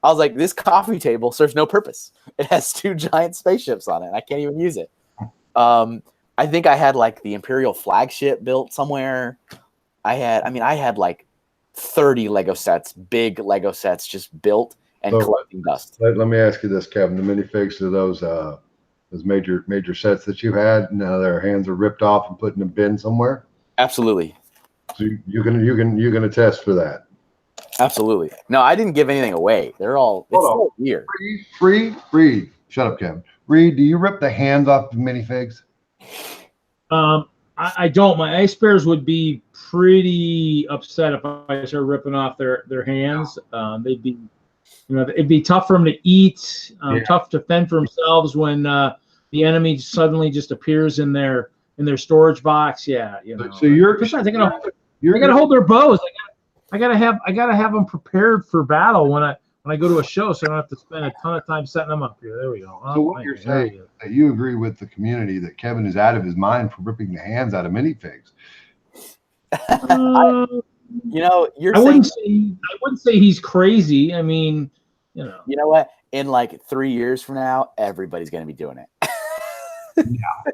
I was like, this coffee table serves no purpose. It has 2 giant spaceships on it. And I can't even use it. I think I had the Imperial flagship built somewhere. I had 30 Lego sets, big Lego sets, just built and collecting dust. Let me ask you this, Kevin. The minifigs of those major sets that you had, now their hands are ripped off and put in a bin somewhere? Absolutely. So you can attest for that. Absolutely. No, I didn't give anything away. They're all still here. Reed. Shut up, Kevin. Reed, do you rip the hands off of minifigs? I don't. My ice bears would be pretty upset if I started ripping off their hands. They'd be, it'd be tough for them to eat. Tough to fend for themselves when the enemy suddenly just appears in their storage box. Yeah, So you're gotta hold their bows. I gotta have them prepared for battle when I go to a show, so I don't have to spend a ton of time setting them up here. There we go. So what you're saying is that you agree with the community that Kevin is out of his mind for ripping the hands out of minifigs. I wouldn't say he's crazy. I mean, You know what? In 3 years from now, everybody's going to be doing it. Yeah.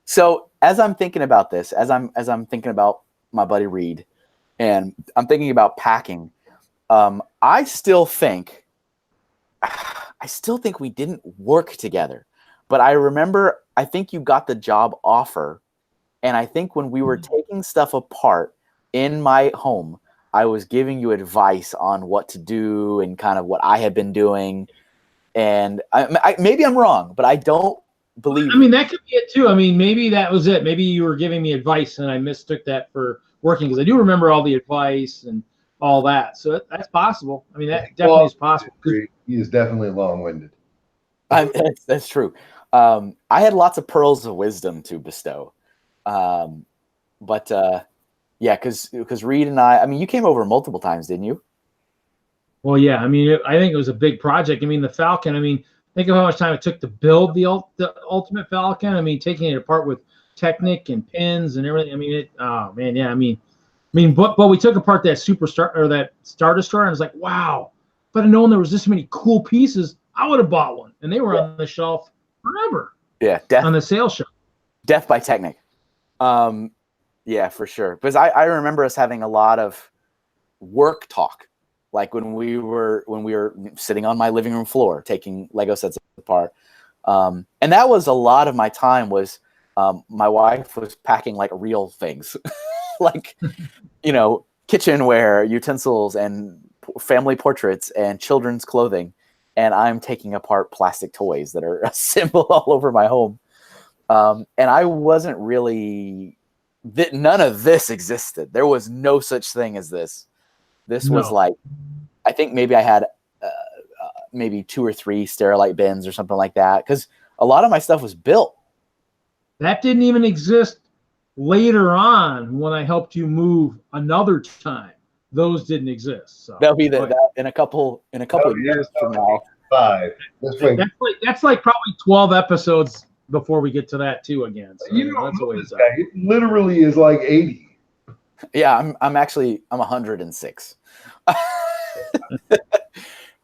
So as I'm thinking about this, as I'm thinking about my buddy Reed, and I'm thinking about packing, I still think we didn't work together. But I think you got the job offer, and I think when we were taking stuff apart in my home, I was giving you advice on what to do and kind of what I had been doing. And maybe I'm wrong, but I don't believe. I mean, that could be it too. I mean, maybe that was it. Maybe you were giving me advice and I mistook that for working, because I do remember all the advice and all that. So that's possible. I mean, that definitely is possible. He is definitely long-winded. That's true. I had lots of pearls of wisdom to bestow. But yeah, because Reed and I mean, you came over multiple times, didn't you? Well, yeah. I mean, I think it was a big project. I mean, the Falcon, think of how much time it took to build the Ultimate Falcon. I mean, taking it apart with Technic and pins and everything. I mean, oh man, yeah. I mean, but we took apart that Superstar or that Star Destroyer, and I was like, wow. If I'd have known there was this many cool pieces, I would have bought one. And they were on the shelf forever. Yeah, on the sales shelf. Death by Technic. Yeah, for sure. Because I remember us having a lot of work talk, like when we were sitting on my living room floor taking Lego sets apart, and that was a lot of my time. Was my wife was packing like real things, like kitchenware, utensils, and family portraits and children's clothing, and I'm taking apart plastic toys that are assembled all over my home. And I wasn't really. None of this existed. There was no such thing as this. This was like, I think maybe I had maybe 2 or 3 Sterilite bins or something like that, because a lot of my stuff was built. That didn't even exist later on when I helped you move another time. Those didn't exist. So that'll be that in a couple of years from now. 5. That's like probably 12 episodes before we get to that too again. So, that's a ways out. It literally is like 80. Yeah, I'm 106.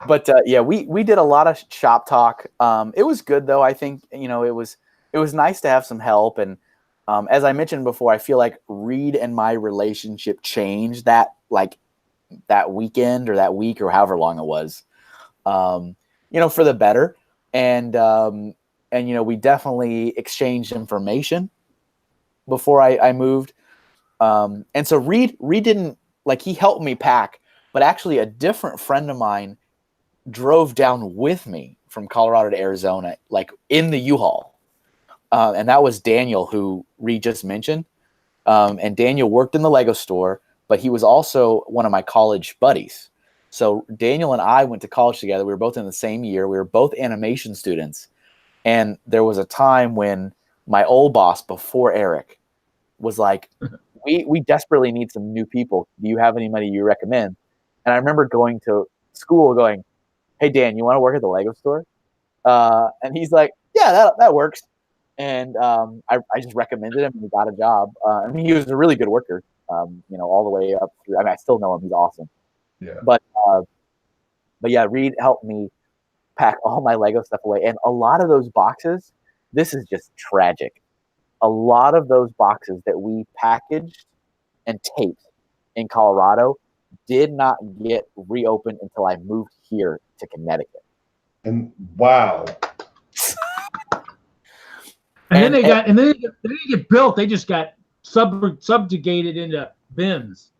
But yeah, we did a lot of shop talk. It was good though. I think it was nice to have some help. And as I mentioned before, I feel like Reed and my relationship changed that weekend or that week or however long it was, for the better. And we definitely exchanged information before I moved. And so Reed didn't, he helped me pack, but actually a different friend of mine drove down with me from Colorado to Arizona, in the U-Haul. And that was Daniel, who Reed just mentioned. And Daniel worked in the Lego store, but he was also one of my college buddies. So Daniel and I went to college together. We were both in the same year. We were both animation students. And there was a time when my old boss before Eric was like, we desperately need some new people. Do you have anybody you recommend? And I remember going to school going, hey, Dan, you want to work at the Lego store? And he's like, yeah, that works. And I just recommended him and he got a job. He was a really good worker, all the way up through. I still know him. He's awesome. Yeah. But yeah, Reed helped me pack all my Lego stuff away. And a lot of those boxes, this is just tragic. A lot of those boxes that we packaged and taped in Colorado did not get reopened until I moved here to Connecticut. And wow. And then they didn't get built. They just got subjugated into bins.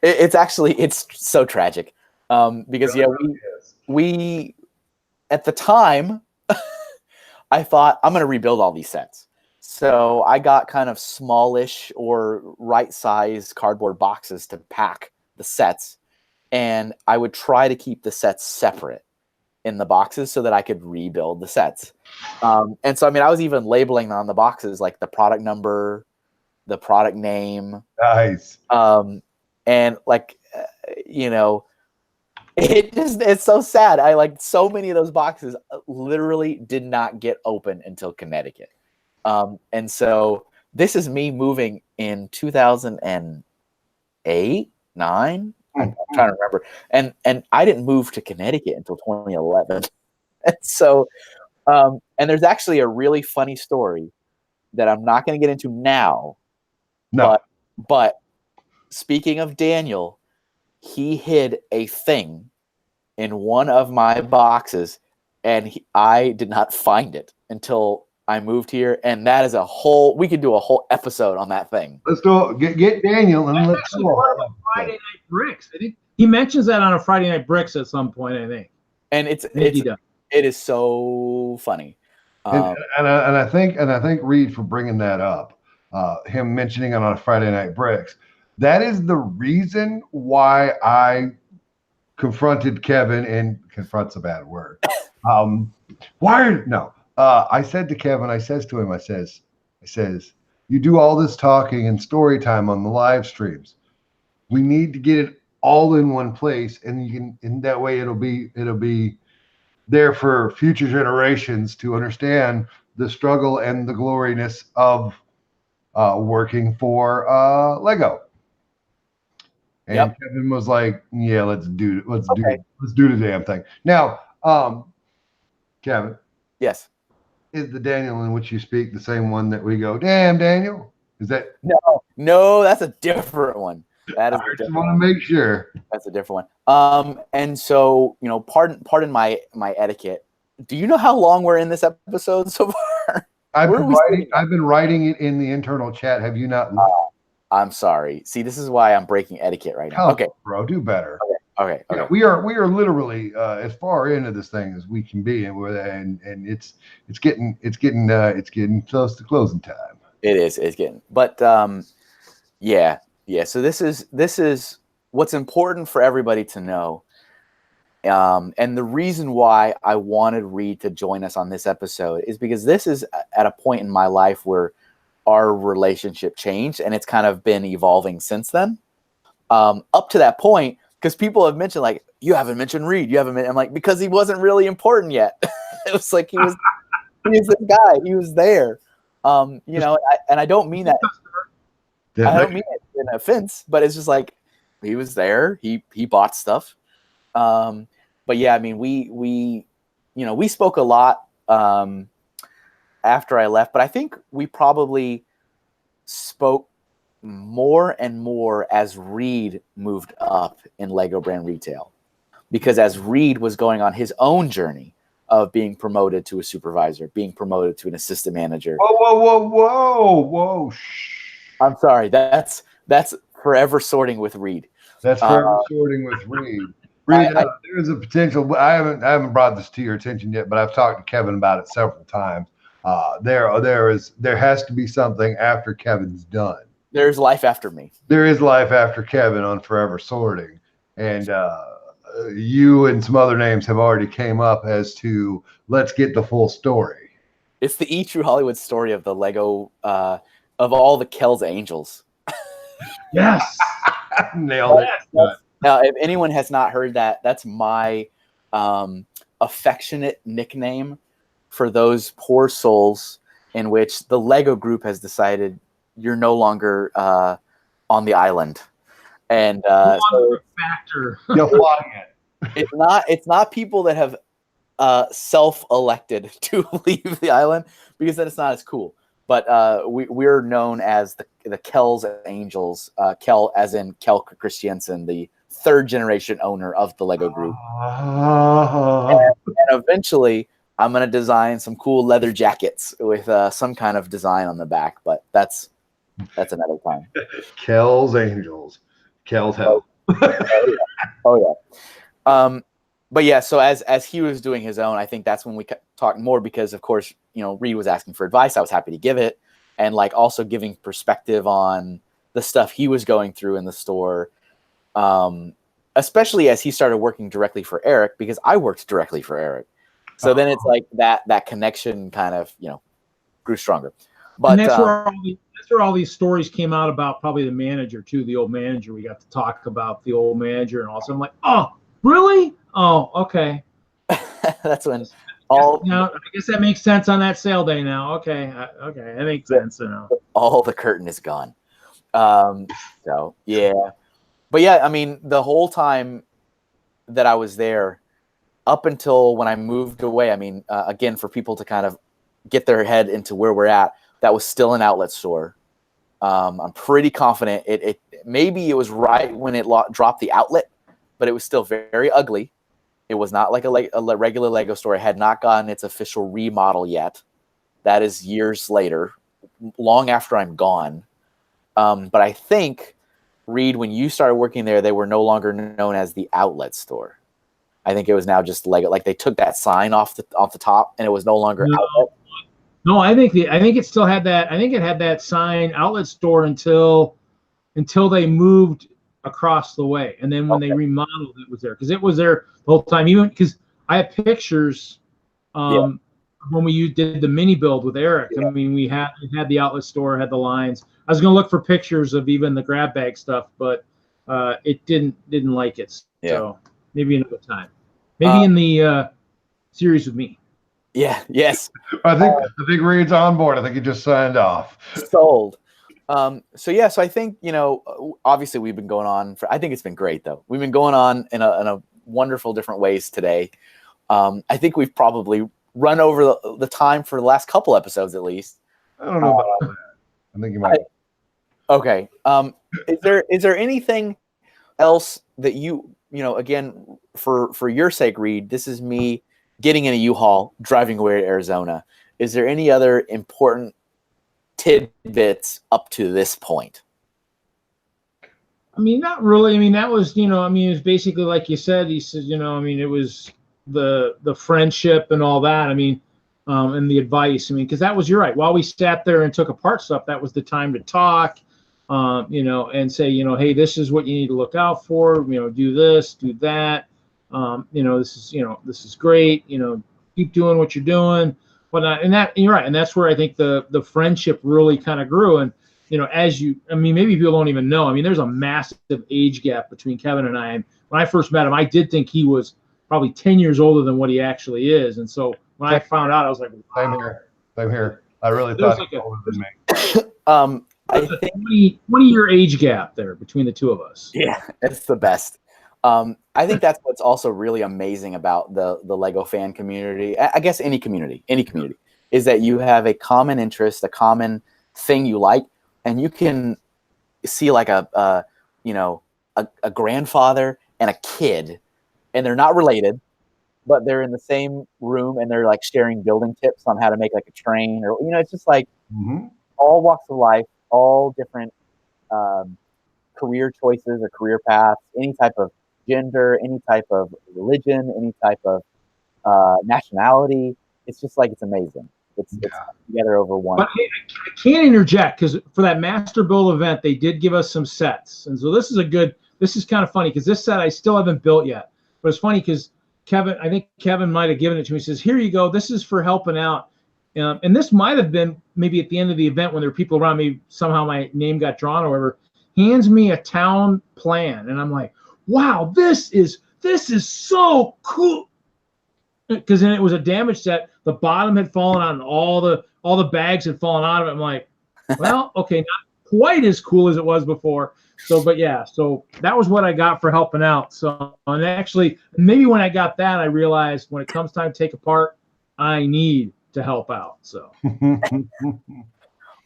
It's so tragic. Because we at the time, I thought I'm going to rebuild all these sets. So I got kind of smallish or right size cardboard boxes to pack the sets. And I would try to keep the sets separate in the boxes so that I could rebuild the sets. And so, I was even labeling on the boxes, like the product number, the product name. Nice. And it's so sad. So many of those boxes literally did not get open until Connecticut. And so this is me moving in 2008, 9. I'm trying to remember. And I didn't move to Connecticut until 2011. And so, and there's actually a really funny story that I'm not going to get into now. No. But speaking of Daniel, he hid a thing in one of my boxes, and I did not find it until I moved here. And that is we could do a whole episode on that thing. Let's do get Daniel and let's go. Friday Night Bricks. I think he mentions that on a Friday Night Bricks at some point, I think. And it is so funny. And I think Reed for bringing that up, him mentioning it on a Friday Night Bricks. That is the reason why I confronted Kevin, and confront's a bad word. I said to Kevin, I says to him, I says, you do all this talking and story time on the live streams. We need to get it all in one place, and you can, in that way it'll be there for future generations to understand the struggle and the gloriness of working for Lego. And Kevin was like, "Yeah, let's do the damn thing." Now, Kevin. Yes. Is the Daniel in which you speak the same one that we go, damn, Daniel? Is that? No, that's a different one. That is. I just want to make sure. That's a different one. And so, pardon my etiquette. Do you know how long we're in this episode so far? I've been writing it in the internal chat. Have you not? I'm sorry. See, this is why I'm breaking etiquette right now. Okay, bro, do better. Okay. Yeah, we are literally as far into this thing as we can be, and it's getting close to closing time. It's getting, but yeah. So this is what's important for everybody to know, and the reason why I wanted Reed to join us on this episode is because this is at a point in my life where our relationship changed, and it's kind of been evolving since then. Up to that point. Because people have mentioned, like, you haven't mentioned Reed. I'm like, because he wasn't really important yet. It was like he was this guy. He was there. And I don't mean that. I don't mean it in offense, but it's just like he was there. He bought stuff. But yeah, I mean, we spoke a lot after I left, but I think we probably spoke more and more as Reed moved up in Lego brand retail, because as Reed was going on his own journey of being promoted to a supervisor, being promoted to an assistant manager. Whoa. I'm sorry. That's forever sorting with Reed. That's forever sorting with Reed. Reed, there is a potential. I haven't brought this to your attention yet, but I've talked to Kevin about it several times. There has to be something after Kevin's done. There's life after me. There is life after Kevin on Forever Sorting. And you and some other names have already came up as to let's get the full story. It's the True Hollywood story of the Lego, of all the Kel's Angels. Yes. Nailed it. Now, if anyone has not heard that, that's my affectionate nickname for those poor souls in which the Lego group has decided you're no longer on the island, and so factor. It's not people that have self-elected to leave the island, because then it's not as cool. But we're known as the Kel's Angels. Kel, as in Kel Christiansen, the third generation owner of the Lego group, and eventually I'm gonna design some cool leather jackets with some kind of design on the back, but that's another time. Kel's Angels. Kel's Hell. Oh yeah. But yeah, so as he was doing his own, I think that's when we talked more, because of course, Reed was asking for advice. I was happy to give it, and like also giving perspective on the stuff he was going through in the store. Especially as he started working directly for Eric, because I worked directly for Eric. So then it's like that connection kind of, grew stronger. But and that's where all these stories came out about probably the manager too, the old manager. We got to talk about the old manager, and also I'm like, oh, really? Oh, okay. That's when I guess that makes sense on that sale day now. Okay, that makes sense. All the curtain is gone. So yeah, but yeah, I mean, the whole time that I was there, up until when I moved away, I mean, again, for people to kind of get their head into where we're at, that was still an outlet store. I'm pretty confident maybe it was right when it dropped the outlet, but it was still very ugly. It was not like a regular Lego store. It had not gotten its official remodel yet. That is years later, long after I'm gone. But I think, Reed, when you started working there, they were no longer known as the outlet store. I think it was now just Lego. Like they took that sign off the top, and it was no longer outlet. No, I think it still had that. I think it had that sign, outlet store, until they moved across the way, and then when they remodeled, it was there, because it was there the whole time. Even because I have pictures when we did the mini build with Eric. I mean, we had the outlet store, had the lines. I was going to look for pictures of even the grab bag stuff, but it didn't like it. So maybe another time. Maybe in the series with me. Yeah. Yes. I think Reed's on board. I think he just signed off. Sold. So I think, obviously we've been going on I think it's been great though. We've been going on in a wonderful different ways today. I think we've probably run over the time for the last couple episodes at least. I don't know about that. I think you might. Okay. Is there anything else that again, for your sake, Reed, this is me getting in a U-Haul, driving away to Arizona. Is there any other important tidbits up to this point? I mean, not really. I mean, that was, it was basically like you said. He said, it was the friendship and all that. I mean, and the advice. I mean, because you're right. While we sat there and took apart stuff, that was the time to talk, and say, hey, this is what you need to look out for. Do this, do that. This is great. Keep doing what you're doing. But and you're right, and that's where I think the friendship really kind of grew. And maybe people don't even know. I mean, there's a massive age gap between Kevin and I. And when I first met him, I did think he was probably 10 years older than what he actually is. And so when I found out, I was like, wow. Same here. I really thought he was older than me. I think 20-year age gap there between the two of us. Yeah, it's the best. I think that's what's also really amazing about the Lego fan community. I guess any community, is that you have a common interest, a common thing you like, and you can see like a grandfather and a kid, and they're not related, but they're in the same room and they're like sharing building tips on how to make like a train, or it's just like all walks of life, all different career choices or career paths, any type of gender, any type of religion, any type of nationality. It's just like, it's amazing. It's together over one. But I can't interject, because for that master build event, they did give us some sets. And so this is kind of funny, because this set I still haven't built yet. But it's funny because I think Kevin might have given it to me. He says, here you go. This is for helping out. And this might have been maybe at the end of the event when there were people around me, somehow my name got drawn or whatever. Hands me a town plan. And I'm like, wow, this is so cool. Because then it was a damage set. The bottom had fallen out and all the bags had fallen out of it. I'm like, well, okay, not quite as cool as it was before. So that was what I got for helping out. So, and actually, maybe when I got that, I realized when it comes time to take apart, I need to help out. So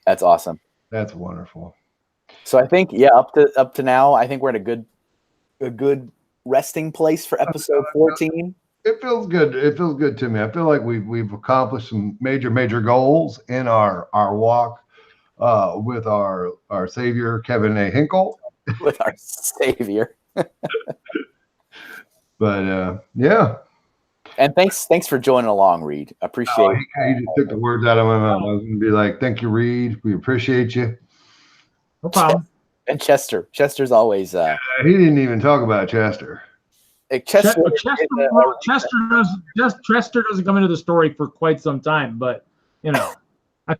that's awesome. That's wonderful. So I think, up to now, I think we're at a good resting place for episode 14. It feels good. It feels good to me. I feel like we've accomplished some major goals in our walk with our savior, Kevin A. Hinkle. With our savior. But yeah. And thanks for joining along, Reed. Appreciate it. He just took the words out of my mouth. I was going to be like, thank you, Reed. We appreciate you. No problem. And Chester's always. He didn't even talk about Chester. Chester doesn't come into the story for quite some time, but I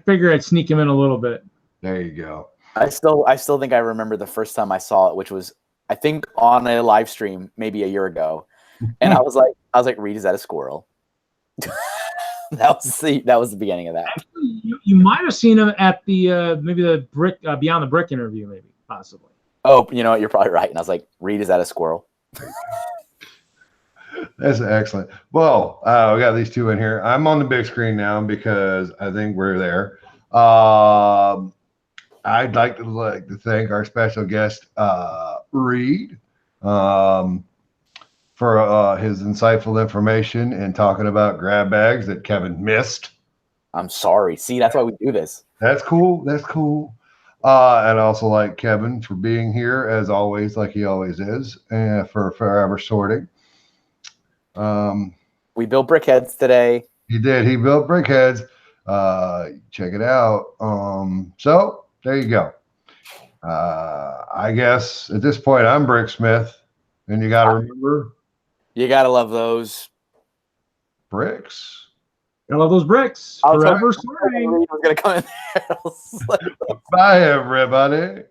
figured I'd sneak him in a little bit. There you go. I still think I remember the first time I saw it, which was, I think, on a live stream maybe a year ago, and I was like, Reed, is that a squirrel? That was the beginning of that. Actually, you might have seen him at the maybe the brick Beyond the Brick interview, maybe possibly. Oh, you know what? You're probably right. And I was like, Reed, is that a squirrel? That's excellent. Well, we got these two in here. I'm on the big screen now because I think we're there. I'd like to thank our special guest, Reed, for his insightful information and talking about grab bags that Kevin missed. I'm sorry. See, that's why we do this. That's cool. And also like Kevin for being here as always, like he always is, and for forever sorting. We built brickheads today. He did. He built brickheads. Check it out. So there you go. I guess at this point I'm Bricksmith, and you got to remember, you got to love those bricks. I love those bricks. Forever sorting. I was going to come in there. Bye, everybody.